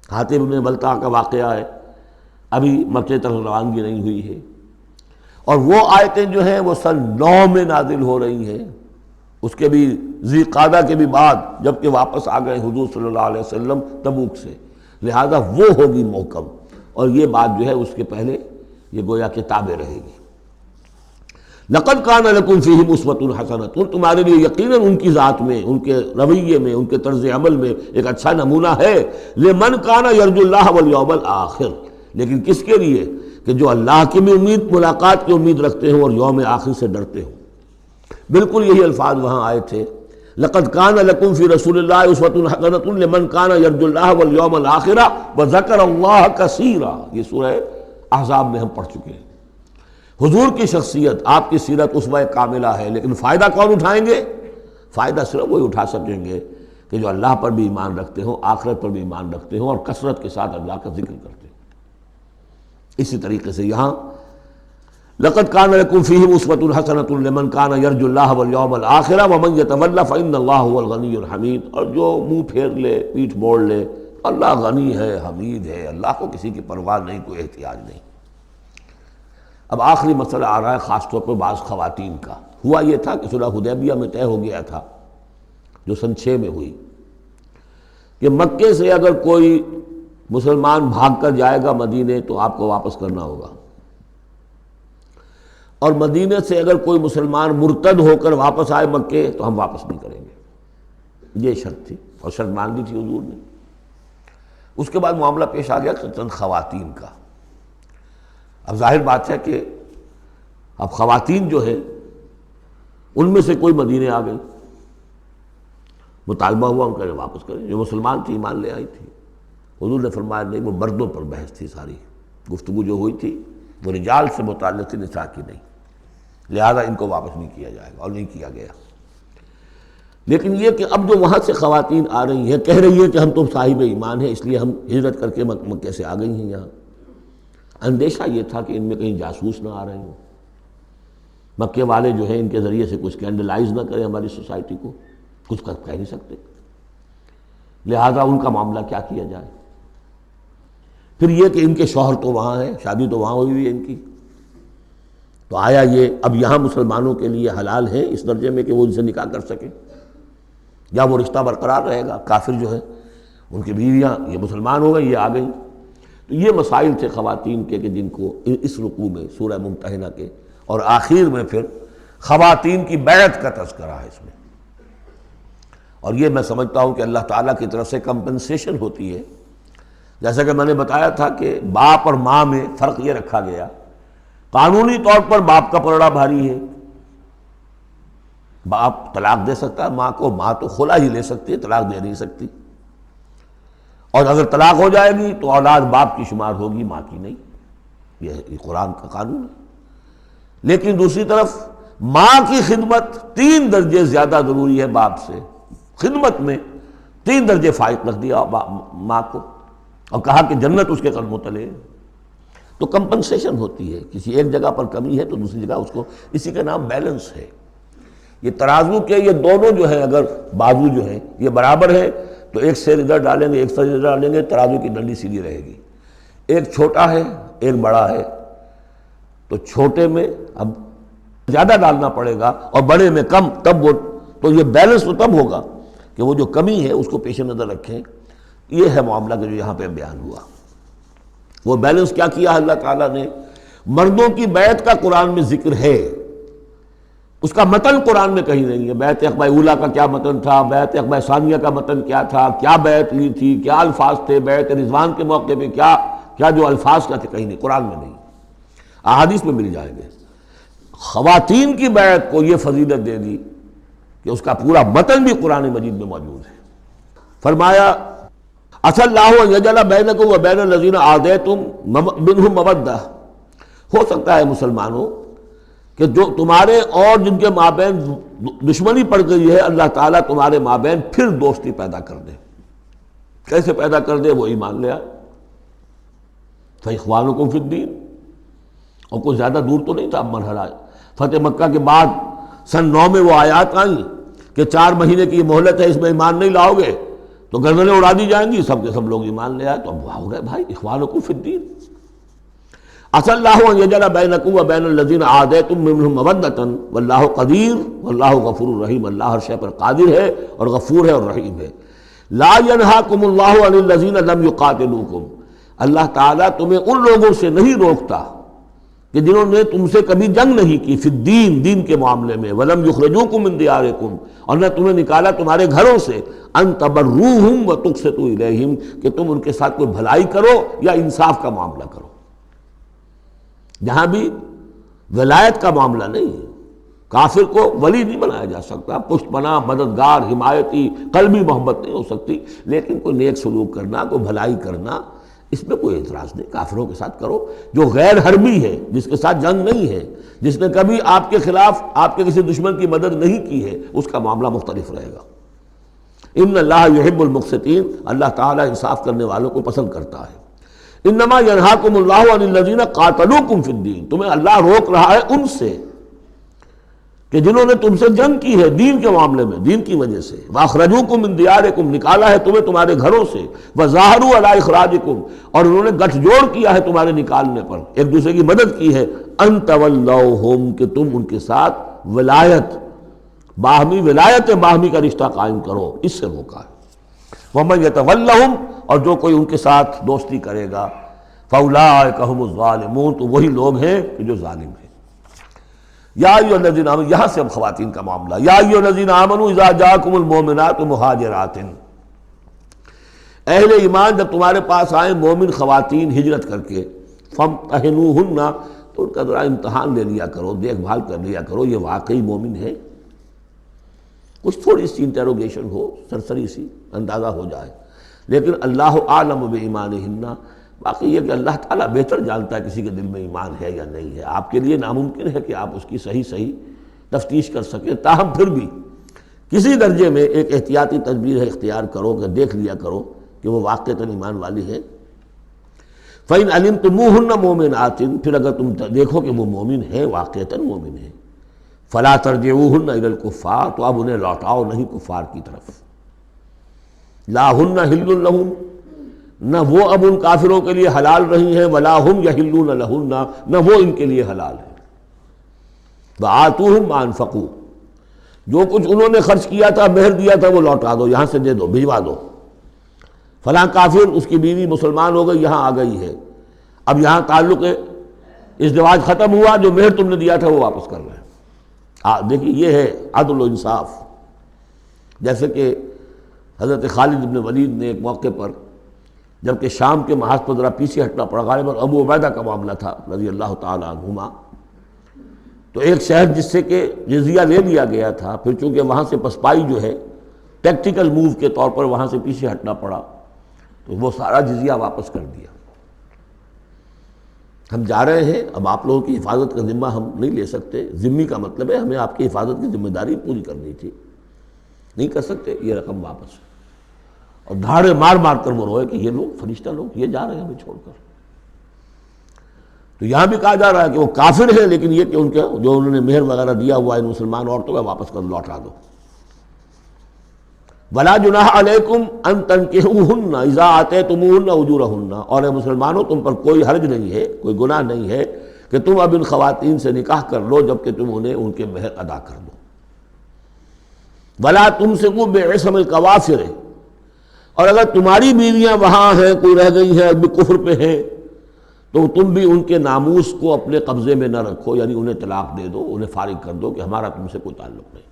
حاتب بن بلتع کا واقعہ ہے، ابھی مکہ طرف روانگی نہیں ہوئی ہے، اور وہ آیتیں جو ہیں وہ سن 9 میں نازل ہو رہی ہیں، اس کے بھی ذی قعدہ کے بھی بعد، جبکہ واپس آ گئے حضور صلی اللہ علیہ وسلم تبوک سے، لہذا وہ ہوگی محکم، اور یہ بات جو ہے اس کے پہلے یہ گویا کہ تابع رہے گی۔ لقد کان لکم فیہم اسوۃ حسنۃ، تمہارے لیے یقیناً ان کی ذات میں، ان کے رویے میں، ان کے طرز عمل میں ایک اچھا نمونہ ہے، لمن کان یرجو اللہ والیوم الآخر، لیکن کس کے لیے؟ کہ جو اللہ کی بھی ملاقات کی امید رکھتے ہوں اور یوم آخر سے ڈرتے ہوں۔ بالکل یہی الفاظ وہاں آئے تھے، لقد کان لکم فی رسول اللہ اسوۃ حسنۃ لمن کان یرجو اللہ والیوم الآخر وذکر اللہ کثیرا، یہ سورہ احزاب میں ہم پڑھ چکے ہیں۔ حضور کی شخصیت، آپ کی سیرت اسوہ کاملہ ہے، لیکن فائدہ کون اٹھائیں گے؟ فائدہ صرف وہی اٹھا سکیں گے کہ جو اللہ پر بھی ایمان رکھتے ہوں، آخرت پر بھی ایمان رکھتے ہوں، اور کثرت کے ساتھ اللہ کا ذکر کرتے ہوں۔ اسی طریقے سے یہاں لقد کان لکم فیہم اسوۃ حسنۃ لمن کان یرجو اللہ والیوم الآخر ومن یتولی فإن اللہ هو الغنی الحمید، اور جو منہ پھیر لے، پیٹھ موڑ لے، اللہ غنی ہے، حمید ہے، اللہ کو کسی کی پرواہ نہیں، کوئی احتیاج نہیں۔ اب آخری مسئلہ آ رہا ہے خاص طور پر بعض خواتین کا۔ ہوا یہ تھا کہ صلح حدیبیہ میں طے ہو گیا تھا، جو سن 6 میں ہوئی، کہ مکے سے اگر کوئی مسلمان بھاگ کر جائے گا مدینے تو آپ کو واپس کرنا ہوگا، اور مدینے سے اگر کوئی مسلمان مرتد ہو کر واپس آئے مکے تو ہم واپس نہیں کریں گے۔ یہ شرط تھی، اور شرط مان لی تھی حضور نے۔ اس کے بعد معاملہ پیش آ گیا چند خواتین کا۔ اب ظاہر بات ہے کہ اب خواتین جو ہے ان میں سے کوئی مدینے آ گئی، مطالبہ ہوا ان کا واپس کریں، جو مسلمان تھی ایمان لے آئی تھی۔ حضور نے فرمایا نہیں، وہ مردوں پر بحث تھی، ساری گفتگو جو ہوئی تھی وہ رجال سے متعلق تھی، نساء کی نہیں، لہذا ان کو واپس نہیں کیا جائے گا، اور نہیں کیا گیا۔ لیکن یہ کہ اب جو وہاں سے خواتین آ رہی ہیں، کہہ رہی ہیں کہ ہم تو صاحب ایمان ہیں، اس لیے ہم ہجرت کر کے مکے سے آ گئی ہیں یہاں۔ اندیشہ یہ تھا کہ ان میں کہیں جاسوس نہ آ رہے ہوں، مکے والے جو ہیں ان کے ذریعے سے کچھ اسکینڈلائز نہ کریں ہماری سوسائٹی کو، کچھ کہہ نہیں سکتے، لہذا ان کا معاملہ کیا کیا جائے۔ پھر یہ کہ ان کے شوہر تو وہاں ہیں، شادی تو وہاں ہوئی ہوئی ہے ان کی، تو آیا یہ اب یہاں مسلمانوں کے لیے حلال ہے اس درجے میں کہ وہ ان سے نکاح کر سکیں، یا وہ رشتہ برقرار رہے گا؟ کافر جو ہے ان کی بیویاں یہ مسلمان ہو گئی، یہ آ گئیں۔ تو یہ مسائل تھے خواتین کے کہ جن کو اس رکوع میں سورہ ممتحنہ کے، اور آخر میں پھر خواتین کی بیعت کا تذکرہ ہے اس میں۔ اور یہ میں سمجھتا ہوں کہ اللہ تعالیٰ کی طرف سے کمپنسیشن ہوتی ہے، جیسا کہ میں نے بتایا تھا کہ باپ اور ماں میں فرق یہ رکھا گیا، قانونی طور پر باپ کا پلڑا بھاری ہے، باپ طلاق دے سکتا ہے ماں کو، ماں تو خلا ہی لے سکتی ہے، طلاق دے نہیں سکتی، اور اگر طلاق ہو جائے گی تو اولاد باپ کی شمار ہوگی، ماں کی نہیں، یہ قرآن کا قانون ہے۔ لیکن دوسری طرف ماں کی خدمت 3 درجے زیادہ ضروری ہے باپ سے، خدمت میں 3 درجے فائق رکھ دیا ماں کو، اور کہا کہ جنت اس کے قدموں تلے۔ تو کمپنسیشن ہوتی ہے، کسی ایک جگہ پر کمی ہے تو دوسری جگہ اس کو، اسی کا نام بیلنس ہے۔ یہ ترازو کے یہ دونوں جو ہیں، اگر بازو جو ہیں یہ برابر ہے تو ایک سیر ادھر ڈالیں گے، ایک سیر ادھر ڈالیں گے، ترازو کی ڈنڈی سیدھی رہے گی۔ ایک چھوٹا ہے ایک بڑا ہے تو چھوٹے میں اب زیادہ ڈالنا پڑے گا اور بڑے میں کم، تب وہ، تو یہ بیلنس تو تب ہوگا کہ وہ جو کمی ہے اس کو پیش نظر رکھیں۔ یہ ہے معاملہ کہ جو یہاں پہ بیان ہوا۔ وہ بیلنس کیا کیا اللہ تعالیٰ نے؟ مردوں کی بیعت کا قرآن میں ذکر ہے، اس کا متن قرآن میں کہیں نہیں ہے۔ بیعت عقبہ اولیٰ کا کیا متن تھا، بیعت عقبہ ثانیہ کا متن کیا تھا، کیا بیعت لی تھی، کیا الفاظ تھے، بیعت رضوان کے موقع پہ کیا جو الفاظ کا تھے، کہیں نہیں، قرآن میں نہیں، احادیث میں مل جائیں گے۔ خواتین کی بیعت کو یہ فضیلت دے دی کہ اس کا پورا متن بھی قرآن مجید میں موجود ہے۔ فرمایا عسى اللہ ان یجعل بینکم و بین الذین عادیتم منہم مودہ، ہو سکتا ہے مسلمانوں کہ جو تمہارے اور جن کے مابین دشمنی پڑ گئی ہے اللہ تعالیٰ تمہارے مابین پھر دوستی پیدا کر دے. کیسے پیدا کر دے؟ وہ ایمان لے آئے. فَإِخْوَانُكُمْ فِي الدِّينِ. اور کوئی زیادہ دور تو نہیں تھا اب مرحلہ. فتح مکہ کے بعد سن 9 میں وہ آیات آئیں کہ 4 مہینے کی مہلت ہے، اس میں ایمان نہیں لاؤ گے تو گردنیں اڑا دی جائیں گی. سب کے سب لوگ ایمان لے آئے. تو اب ہو گئے بھائی اخوانکم فی الدین. عسى اللہ ان یجعل بینکم وبین الذین عادیتم منہم مودۃ واللہ قدیر واللہ غفور رحیم. اللہ ہر شے پر قادر ہے اور غفور ہے اور رحیم ہے. لا ینہاکم اللہ عن الذین لم یقاتلوکم. اللہ تعالیٰ تمہیں ان لوگوں سے نہیں روکتا کہ جنہوں نے تم سے کبھی جنگ نہیں کی، فی الدین، دین کے معاملے میں، ولم یخرجوکم من دیارکم، اور نہ تمہیں نکالا تمہارے گھروں سے، ان تبروہم وتقسطوا الیہم، کہ تم ان کے ساتھ کوئی بھلائی کرو یا انصاف کا معاملہ کرو. جہاں بھی ولایت کا معاملہ نہیں ہے، کافر کو ولی نہیں بنایا جا سکتا، پشت پناہ، مددگار، حمایتی، قلبی محبت نہیں ہو سکتی، لیکن کوئی نیک سلوک کرنا، کوئی بھلائی کرنا، اس میں کوئی اعتراض نہیں. کافروں کے ساتھ کرو. جو غیر حربی ہے، جس کے ساتھ جنگ نہیں ہے، جس نے کبھی آپ کے خلاف آپ کے کسی دشمن کی مدد نہیں کی ہے، اس کا معاملہ مختلف رہے گا. ان اللہ یحب المقسطین. اللہ تعالیٰ انصاف کرنے والوں کو پسند کرتا ہے. انما ینہاکم اللہ عن الذین قاتلوکم فی الدین. تمہیں اللہ روک رہا ہے ان سے کہ جنہوں نے تم سے جنگ کی ہے دین کے معاملے میں، دین کی وجہ سے. واخرجوکم من دیارکم. نکالا ہے تمہیں تمہارے گھروں سے. وظاہروا علی اخراجکم. اور انہوں نے گٹھ جوڑ کیا ہے تمہارے نکالنے پر، ایک دوسرے کی مدد کی ہے. ان تولوہم. کہ تم ان کے ساتھ ولایت، باہمی ولایت، باہمی کا رشتہ قائم کرو، اس سے روکا ہے. ومن یتولہم. اور جو کوئی ان کے ساتھ دوستی کرے گا، فاولئک ھم الظالمون. تو وہی لوگ ہیں کہ جو ظالم ہیں. یا ایھا الذین آمنوا. یہاں سے اب خواتین کا معاملہ. یا ایھا الذین آمنوا اذا جاءکم المؤمنات مہاجرات. اہل ایمان جب تمہارے پاس آئیں مومن خواتین ہجرت کر کے، فامتحنوہن. تو ان کا ذرا امتحان لے لیا کرو، دیکھ بھال کر لیا کرو، یہ واقعی مومن ہے. کچھ تھوڑی سی انٹروگیشن ہو، سرسری سی اندازہ ہو جائے. لیکن اللہ اعلم بایمانہن. باقی یہ کہ اللہ تعالیٰ بہتر جانتا ہے کسی کے دل میں ایمان ہے یا نہیں ہے. آپ کے لیے ناممکن ہے کہ آپ اس کی صحیح تفتیش کر سکیں. تاہم پھر بھی کسی درجے میں ایک احتیاطی تدبیر اختیار کرو کہ دیکھ لیا کرو کہ وہ واقعتاً ایمان والی ہے. فَإِنْ عَلِمْتُمُوهُنَّ مُؤْمِنَاتٍ. پھر اگر تم دیکھو کہ وہ مومن ہے، واقعتاً مومن ہے، فَلَا تَرْجِعُوهُنَّ إِلَى الْكُفَّارِ. تو اب انہیں لوٹاؤ نہیں کفار کی طرف. لا ہن حل لہم. نہ وہ اب ان کافروں کے لیے حلال رہی ہیں، ولا ہم یحلون لہن. نہ وہ ان کے لیے حلال ہے. وآتوہم ما انفقوا. جو کچھ انہوں نے خرچ کیا تھا، مہر دیا تھا، وہ لوٹا دو، یہاں سے دے دو، بھجوا دو. فلاں کافر، اس کی بیوی مسلمان ہو گئی، یہاں آ گئی ہے، اب یہاں تعلق ازدواج ختم ہوا، جو مہر تم نے دیا تھا وہ واپس کر رہے ہیں. دیکھیے یہ ہے عدل و انصاف. جیسے کہ حضرت خالد بن ولید نے ایک موقع پر، جبکہ شام کے محاذ پر ذرا پیچھے ہٹنا پڑا، غالباً ابو عبیدہ کا معاملہ تھا رضی اللہ تعالی عنہما، تو ایک شہر جس سے کہ جزیہ لے لیا گیا تھا، پھر چونکہ وہاں سے پسپائی جو ہے ٹیکٹیکل موو کے طور پر وہاں سے پیچھے ہٹنا پڑا، تو وہ سارا جزیہ واپس کر دیا. ہم جا رہے ہیں، اب آپ لوگوں کی حفاظت کا ذمہ ہم نہیں لے سکتے. ذمہ کا مطلب ہے ہمیں آپ کی حفاظت کی ذمہ داری پوری کرنی تھی، نہیں کر سکتے، یہ رقم واپس. اور دھاڑے مار مار کر وہ روئے کہ یہ لوگ فرشتہ لوگ یہ جا رہے ہیں ہمیں چھوڑ کر. تو یہاں بھی کہا جا رہا ہے کہ وہ کافر ہیں، لیکن یہ کہ ان کے جو انہوں نے مہر وغیرہ دیا ہوا ان مسلمان عورتوں کا واپس کر لوٹا دو. ولا جناح علیکم ان تنکحوہن اذا آتیتموہن اجورہن. اور اے مسلمانوں، تم پر کوئی حرج نہیں ہے، کوئی گناہ نہیں ہے کہ تم اب ان خواتین سے نکاح کر لو جبکہ تم انہیں ان کے مہر ادا کر دو. ولا تمسکوا بعصم الکوافر. اور اگر تمہاری بیویاں وہاں ہیں، کوئی رہ گئی ہیں ابھی کفر پہ ہیں، تو تم بھی ان کے ناموس کو اپنے قبضے میں نہ رکھو، یعنی انہیں طلاق دے دو، انہیں فارغ کر دو کہ ہمارا تم سے کوئی تعلق نہیں.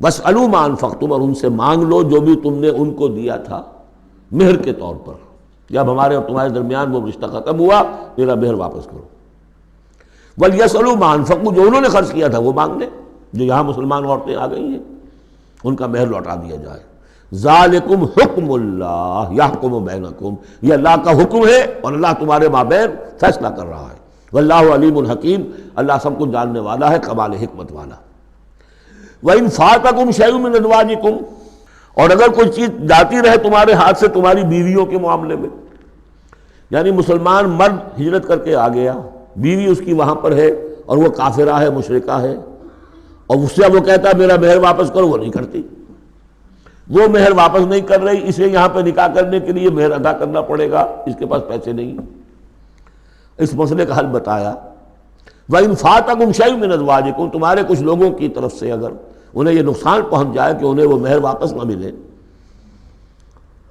واسألوا ما انفقتم. اور ان سے مانگ لو جو بھی تم نے ان کو دیا تھا مہر کے طور پر. جب ہمارے اور تمہارے درمیان وہ رشتہ ختم ہوا، میرا مہر واپس کرو. ولیسألوا ما انفقوا. جو انہوں نے خرچ کیا تھا وہ مانگ لیں. جو یہاں مسلمان عورتیں آ گئی ہیں ان کا مہر لوٹا دیا جائے. ذالکم حکم اللہ یحکم بینکم. یہ اللہ کا حکم ہے اور اللہ تمہارے مابین فیصلہ کر رہا ہے. واللہ علیم الحکیم، اللہ سب کچھ جاننے والا ہے، کمال حکمت والا۔ وَإِنْ فَاتَكُمْ شَيْءٌ مِّنْ أَزْوَاجِكُمْ، اور اگر کوئی چیز جاتی رہے تمہارے ہاتھ سے تمہاری بیویوں کے معاملے میں، یعنی مسلمان مرد ہجرت کر کے آ گیا، بیوی اس کی وہاں پر ہے اور وہ کافرہ ہے، مشرکہ ہے، اور اس سے وہ کہتا ہے میرا مہر واپس کرو، وہ نہیں کرتی، وہ مہر واپس نہیں کر رہی، اسے یہاں پہ نکاح کرنے کے لیے مہر ادا کرنا پڑے گا، اس کے پاس پیسے نہیں۔ اس مسئلے کا حل بتایا، وَإِنْ فَاتَكُمْ شَيْءٌ مِّنْ أَزْوَاجِكُمْ، تمہارے کچھ لوگوں کی طرف سے اگر انہیں یہ نقصان پہنچ جائے کہ انہیں وہ مہر واپس نہ ملے،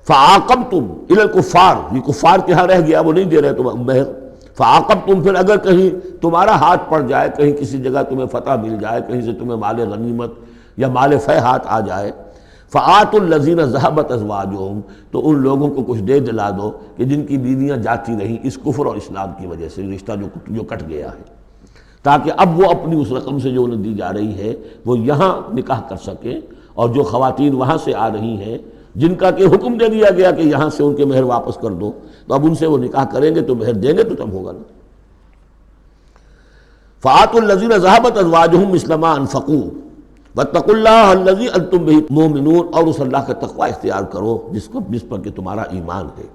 فَعَاقَبْتُمْ إِلَى الْكُفَّارِ، یہ کفار کے ہاں رہ گیا، وہ نہیں دے رہے تم مہر، فَعَاقَبْتُمْ، پھر اگر کہیں تمہارا ہاتھ پڑ جائے، کہیں کسی جگہ تمہیں فتح مل جائے، کہیں سے تمہیں مال غنیمت یا مال فے ہاتھ آ جائے، فَآتُوا الَّذِينَ ذَهَبَتْ أَزْوَاجُهُمْ، تو ان لوگوں کو کچھ دے دلا دو کہ جن کی بیویاں جاتی رہیں اس کفر اور اسلام کی وجہ سے، رشتہ جو کٹ گیا ہے، تاکہ اب وہ اپنی اس رقم سے جو انہیں دی جا رہی ہے وہ یہاں نکاح کر سکیں، اور جو خواتین وہاں سے آ رہی ہیں جن کا کہ حکم دے دیا گیا کہ یہاں سے ان کے مہر واپس کر دو، تو اب ان سے وہ نکاح کریں گے تو مہر دیں گے تو تب ہوگا نا۔ فَآتُوا الَّذِينَ ذَهَبَتْ أَزْوَاجُهُمْ مِثْلَ مَا أَنفَقُوا وَاتَّقُوا اللَّهَ الَّذِي أَنْتُمْ بِهِ مُؤْمِنُونَ، اور اس اللہ کا تقوی اختیار کرو جس پر کہ تمہارا ایمان ہے۔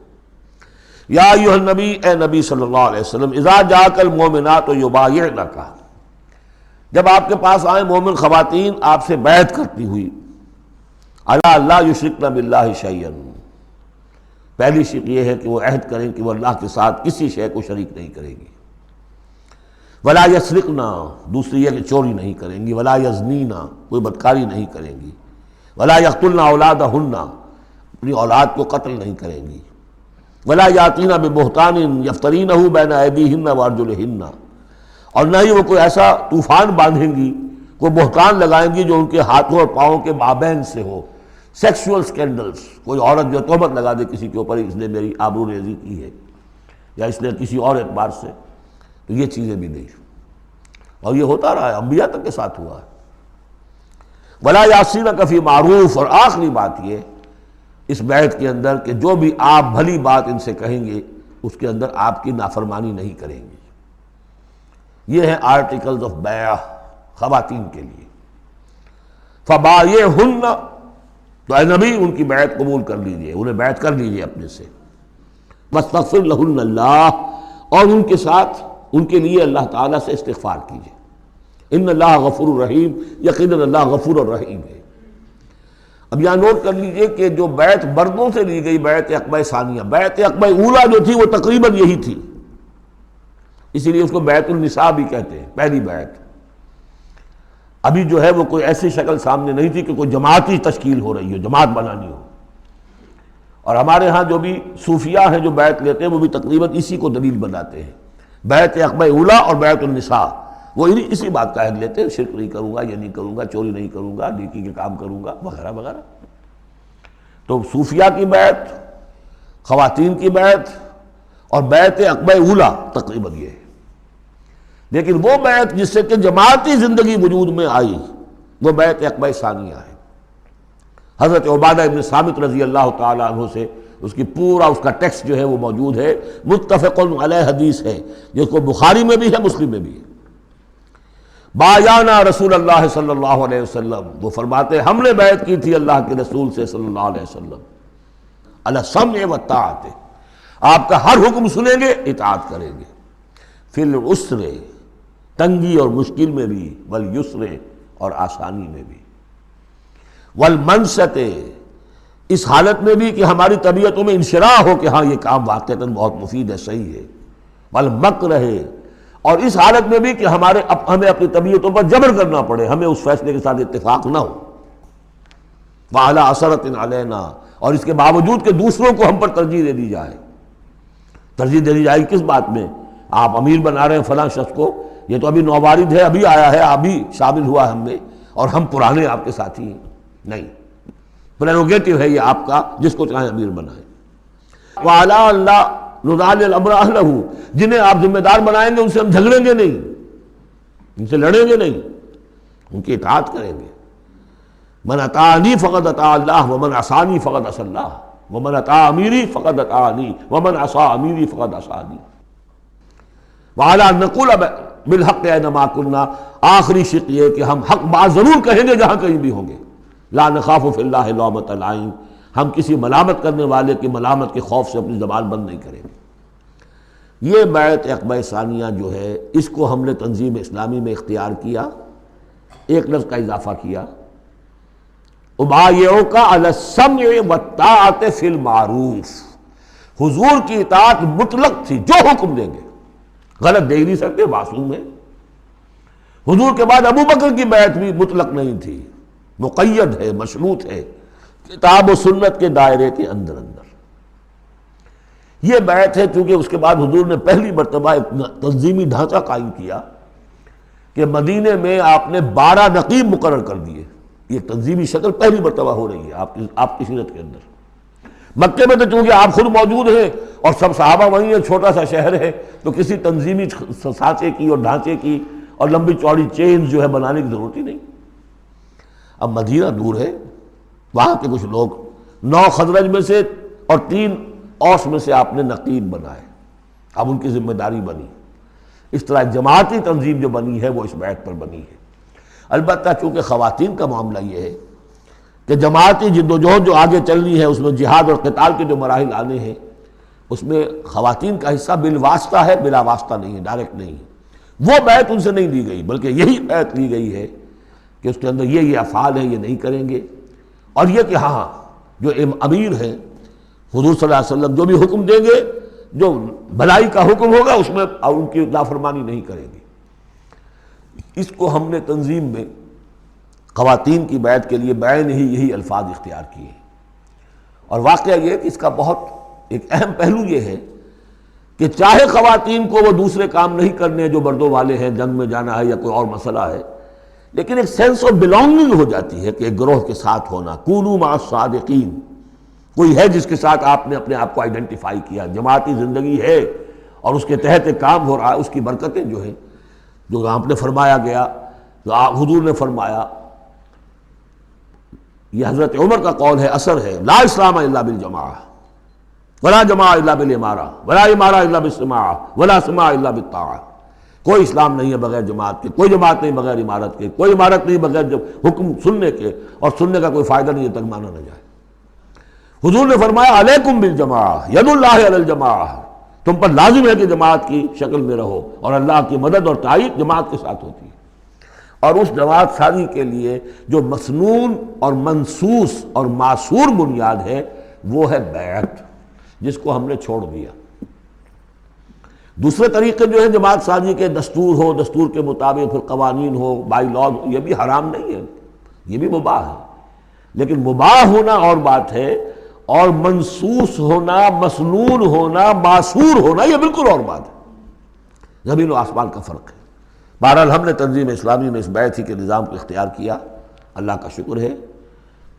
یا ایھا النبی، اے نبی صلی اللہ علیہ وسلم، اذا جاءک المؤمنات یبایعنک، جب آپ کے پاس آئیں مومن خواتین آپ سے بیعت کرتی ہوئی، علی اللہ یشرکن باللہ شیئا، پہلی شرط یہ ہے کہ وہ عہد کریں کہ وہ اللہ کے ساتھ کسی شے کو شریک نہیں کریں گی، ولا یسرقن، دوسری یہ کہ چوری نہیں کریں گی، ولا یزنین، کوئی بدکاری نہیں کریں گی، ولا یقتلن اولادہن، اپنی اولاد کو قتل نہیں کریں گی، ولا یاتین ببہتان یفترینہ بین ایدیہن وارجلہن، اور نہ ہی وہ کوئی ایسا طوفان باندھیں گی، کوئی بہتان لگائیں گی جو ان کے ہاتھوں اور پاؤں کے مابین سے ہو، سیکسول سکینڈلز، کوئی عورت جو تہمت لگا دے کسی کے اوپر اس نے میری آبرو ریزی کی ہے یا اس نے کسی اور اعتبار سے، تو یہ چیزیں بھی نہیں، اور یہ ہوتا رہا ہے، انبیاء تک کے ساتھ ہوا ہے۔ ولا یعصینک فی معروف، اور آخری بات یہ اس بیعت کے اندر کہ جو بھی آپ بھلی بات ان سے کہیں گے اس کے اندر آپ کی نافرمانی نہیں کریں گے۔ یہ ہیں آرٹیکلز آف بیع خواتین کے لیے۔ فبایعہن، تو اے نبی ان کی بیعت قبول کر لیجئے، انہیں بیعت کر لیجئے اپنے سے، واستغفر لہن اللہ، اور ان کے ساتھ ان کے لیے اللہ تعالیٰ سے استغفار کیجئے، ان اللہ غفور الرحیم، یقیناً اللہ غفور الرحیم ہے۔ اب یہاں نوٹ کر لیجئے کہ جو بیعت مردوں سے لی گئی، بیعت عقبہ ثانیہ، بیعت عقبہ اولیٰ جو تھی وہ تقریباً یہی تھی، اسی لیے اس کو بیعت النساء بھی کہتے ہیں، پہلی بیعت۔ ابھی جو ہے وہ کوئی ایسی شکل سامنے نہیں تھی کہ کوئی جماعتی تشکیل ہو رہی ہو، جماعت بنانی ہو، اور ہمارے ہاں جو بھی صوفیاء ہیں جو بیعت لیتے ہیں وہ بھی تقریباً اسی کو دلیل بناتے ہیں، بیعت عقبہ اولیٰ اور بیعت النساء، وہ اسی بات کا عہد لیتے ہیں، شرک نہیں کروں گا، یہ نہیں کروں گا، چوری نہیں کروں گا، نیکی کے کام کروں گا، وغیرہ وغیرہ۔ تو صوفیاء کی بیعت، خواتین کی بیعت اور بیعت عقبہ اولیٰ تقریباً یہ ہے، لیکن وہ بیعت جس سے کہ جماعتی زندگی وجود میں آئی وہ بیعت عقبہ ثانیہ ہے۔ حضرت عبادہ ابن صامت رضی اللہ تعالیٰ عنہ سے اس کی پورا اس کا ٹیکسٹ جو ہے وہ موجود ہے، متفق علیہ حدیث ہے، جس کو بخاری میں بھی ہے، مسلم میں بھی ہے۔ بایعنا رسول اللہ صلی اللہ علیہ وسلم، وہ فرماتے ہم نے بیعت کی تھی اللہ کے رسول سے صلی اللہ علیہ وسلم، علی السمع والطاعۃ، آپ کا ہر حکم سنیں گے، اطاعت کریں گے، فی العسر، تنگی اور مشکل میں بھی، والیسر، اور آسانی میں بھی، والمنشط، اس حالت میں بھی کہ ہماری طبیعتوں میں انشراح ہو کہ ہاں یہ کام واقعتاً بہت مفید ہے، صحیح ہے، والمکرہ، اور اس حالت میں بھی کہ ہمیں اپنی طبیعتوں پر جبر کرنا پڑے، ہمیں اس فیصلے کے ساتھ اتفاق نہ ہو، وعلی اثرۃ علینا، اور اس کے باوجود کہ دوسروں کو ہم پر ترجیح دے دی جائے۔ ترجیح دے دی جائے کس بات میں؟ آپ امیر بنا رہے ہیں فلاں شخص کو، یہ تو ابھی نوبارد ہے، ابھی آیا ہے، ابھی شامل ہوا ہم میں، اور ہم پرانے آپ کے ساتھی ہیں، نہیں، پرینوگیٹو ہے یہ آپ کا، جس کو چاہیں امیر بنائیں۔ وعلی اللہ نضال الامر اہلہ، جنہیں آپ ذمہ دار بنائیں گے ان سے ہم جھگڑیں گے نہیں، ان سے لڑیں گے نہیں، ان کی اطاعت کریں گے۔ من اطاعنی فقد اطاع اللہ ومن عصانی فقد عصی اللہ ومن اطاع امیری فقد اطاعنی ومن عصی امیری فقد عصانی۔ وعلی نقول بالحق اینما کنا، آخری شق یہ کہ ہم حق بات ضرور کہیں گے جہاں کہیں بھی ہوں گے. لا نخاف فی اللہ لومۃ لائم، ہم کسی ملامت کرنے والے کی ملامت کے خوف سے اپنی زبان بند نہیں کریں گے. یہ بیعت عقبہ ثانیہ جو ہے اس کو ہم نے تنظیم اسلامی میں اختیار کیا، ایک لفظ کا اضافہ کیا، ابایعک علی السمع والطاعۃ فی المعروف. حضور کی اطاعت مطلق تھی، جو حکم دیں گے، غلط دے نہیں سکتے، معصوم ہے. حضور کے بعد ابو بکر کی بیعت بھی مطلق نہیں تھی، مقید ہے، مشروط ہے، کتاب و سنت کے دائرے کے اندر اندر. یہ بیعت ہے چونکہ اس کے بعد حضور نے پہلی مرتبہ ایک تنظیمی ڈھانچہ قائم کیا کہ مدینے میں آپ نے 12 نقیب مقرر کر دیے. یہ تنظیمی شکل پہلی مرتبہ ہو رہی ہے آپ کی سیرت کے اندر. مکے میں تو چونکہ آپ خود موجود ہیں اور سب صحابہ وہیں ہیں، چھوٹا سا شہر ہے، تو کسی تنظیمی سانچے کی اور ڈھانچے کی اور لمبی چوڑی چین جو ہے بنانے کی ضرورت ہی نہیں. اب مدینہ دور ہے، وہاں کے کچھ لوگ 9 خزرج میں سے اور 3 اوس میں سے آپ نے نقیب بنائے، اب ان کی ذمہ داری بنی. اس طرح جماعتی تنظیم جو بنی ہے وہ اس بیعت پر بنی ہے. البتہ چونکہ خواتین کا معاملہ یہ ہے کہ جماعتی جدوجہد جو آگے چلنی ہے اس میں جہاد اور قتال کے جو مراحل آنے ہیں اس میں خواتین کا حصہ بالواسطہ ہے، بلا واسطہ نہیں ہے، ڈائریکٹ نہیں ہے. وہ بیعت ان سے نہیں دی گئی بلکہ یہی بیعت لی گئی ہے کہ اس کے اندر یہ افعال ہیں، یہ نہیں کریں گے. اور یہ کہ ہاں جو امیر ہیں حضور صلی اللہ علیہ وسلم جو بھی حکم دیں گے، جو بھلائی کا حکم ہوگا اس میں ان کی نافرمانی نہیں کریں گے. اس کو ہم نے تنظیم میں خواتین کی بیعت کے لیے بعین ہی یہی الفاظ اختیار کیے. اور واقعہ یہ کہ اس کا بہت ایک اہم پہلو یہ ہے کہ چاہے خواتین کو وہ دوسرے کام نہیں کرنے جو مردوں والے ہیں، جنگ میں جانا ہے یا کوئی اور مسئلہ ہے، لیکن ایک سینس آف بلانگنگ ہو جاتی ہے کہ ایک گروہ کے ساتھ ہونا. کونوا مع الصادقین، کوئی ہے جس کے ساتھ آپ نے اپنے آپ کو آئیڈینٹیفائی کیا، جماعتی زندگی ہے اور اس کے تحت ایک کام ہو رہا ہے. اس کی برکتیں جو ہیں جو آپ نے فرمایا گیا، جو حضور نے فرمایا، یہ حضرت عمر کا قول ہے، اثر ہے، لا اسلام الا بالجماعہ ولا جماعہ الا بالامارہ ولا امارہ الا بالسماع ولا سماع الا بالطاعہ. کوئی اسلام نہیں ہے بغیر جماعت کے، کوئی جماعت نہیں بغیر امارت کے، کوئی امارت نہیں بغیر حکم سننے کے، اور سننے کا کوئی فائدہ نہیں جب تک مانا نہ جائے. حضور نے فرمایا علیکم بالجماعہ ید اللہ علی الجماعہ، تم پر لازم ہے کہ جماعت کی شکل میں رہو، اور اللہ کی مدد اور تائید جماعت کے ساتھ ہوتی ہے. اور اس جماعت سازی کے لیے جو مسنون اور منسوس اور معصور بنیاد ہے وہ ہے بیعت، جس کو ہم نے چھوڑ دیا. دوسرے طریقے جو ہیں جماعت سازی کے، دستور ہو، دستور کے مطابق پھر قوانین ہو، بائی لاز ہو، یہ بھی حرام نہیں ہے، یہ بھی مباح ہے. لیکن مباح ہونا اور بات ہے، اور منسوس ہونا، مسنون ہونا، معصور ہونا یہ بالکل اور بات ہے. زمین و آسمان کا فرق ہے. بہرحال ہم نے تنظیم اسلامی میں اس بیعت ہی کے نظام کو اختیار کیا. اللہ کا شکر ہے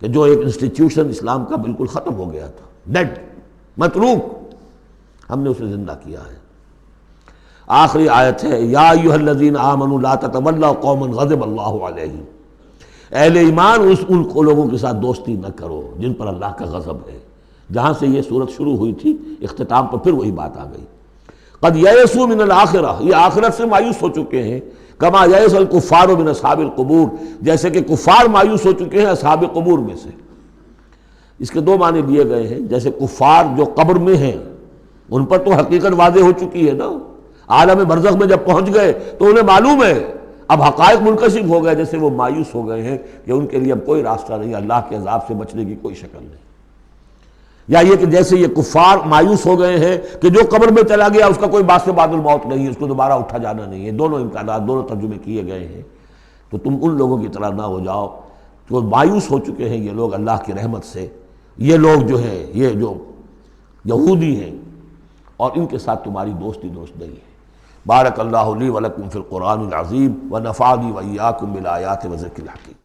کہ جو ایک انسٹیٹیوشن اسلام کا بالکل ختم ہو گیا تھا، ڈیڈ، متروک، ہم نے اسے زندہ کیا ہے. آخری آیت ہے، یا ایھا الذین آمنوا لا تتولوا قوما غضب اللہ علیہم. اہل ایمان ان لوگوں کے ساتھ دوستی نہ کرو جن پر اللہ کا غضب ہے. جہاں سے یہ صورت شروع ہوئی تھی اختتام پر پھر وہی بات آ گئی. قد یئسوا من الآخرہ، یہ آخرت سے مایوس ہو چکے ہیں. کما یئس الکفار من اصحاب القبور، جیسے کہ کفار مایوس ہو چکے ہیں اصحاب قبور میں سے. اس کے 2 معنی دیے گئے ہیں. جیسے کفار جو قبر میں ہیں ان پر تو حقیقت واضح ہو چکی ہے نا، عالم برزخ میں جب پہنچ گئے تو انہیں معلوم ہے، اب حقائق منکشف ہو گئے، جیسے وہ مایوس ہو گئے ہیں کہ ان کے لیے اب کوئی راستہ نہیں، اللہ کے عذاب سے بچنے کی کوئی شکل نہیں. یا یہ کہ جیسے یہ کفار مایوس ہو گئے ہیں کہ جو قبر میں چلا گیا اس کا کوئی بعد سے بعد الموت نہیں ہے، اس کو دوبارہ اٹھا جانا نہیں ہے. دونوں امکانات، دونوں ترجمے کیے گئے ہیں. تو تم ان لوگوں کی طرح نہ ہو جاؤ تو مایوس ہو چکے ہیں یہ لوگ اللہ کی رحمت سے. یہ لوگ جو ہیں، یہ جو یہودی ہیں، اور ان کے ساتھ تمہاری دوستی درست نہیں ہے. بارک اللہ لی ولکم فی القرآن العظیم ونفعنی وإیاکم بالآیات وذکر الحکیم.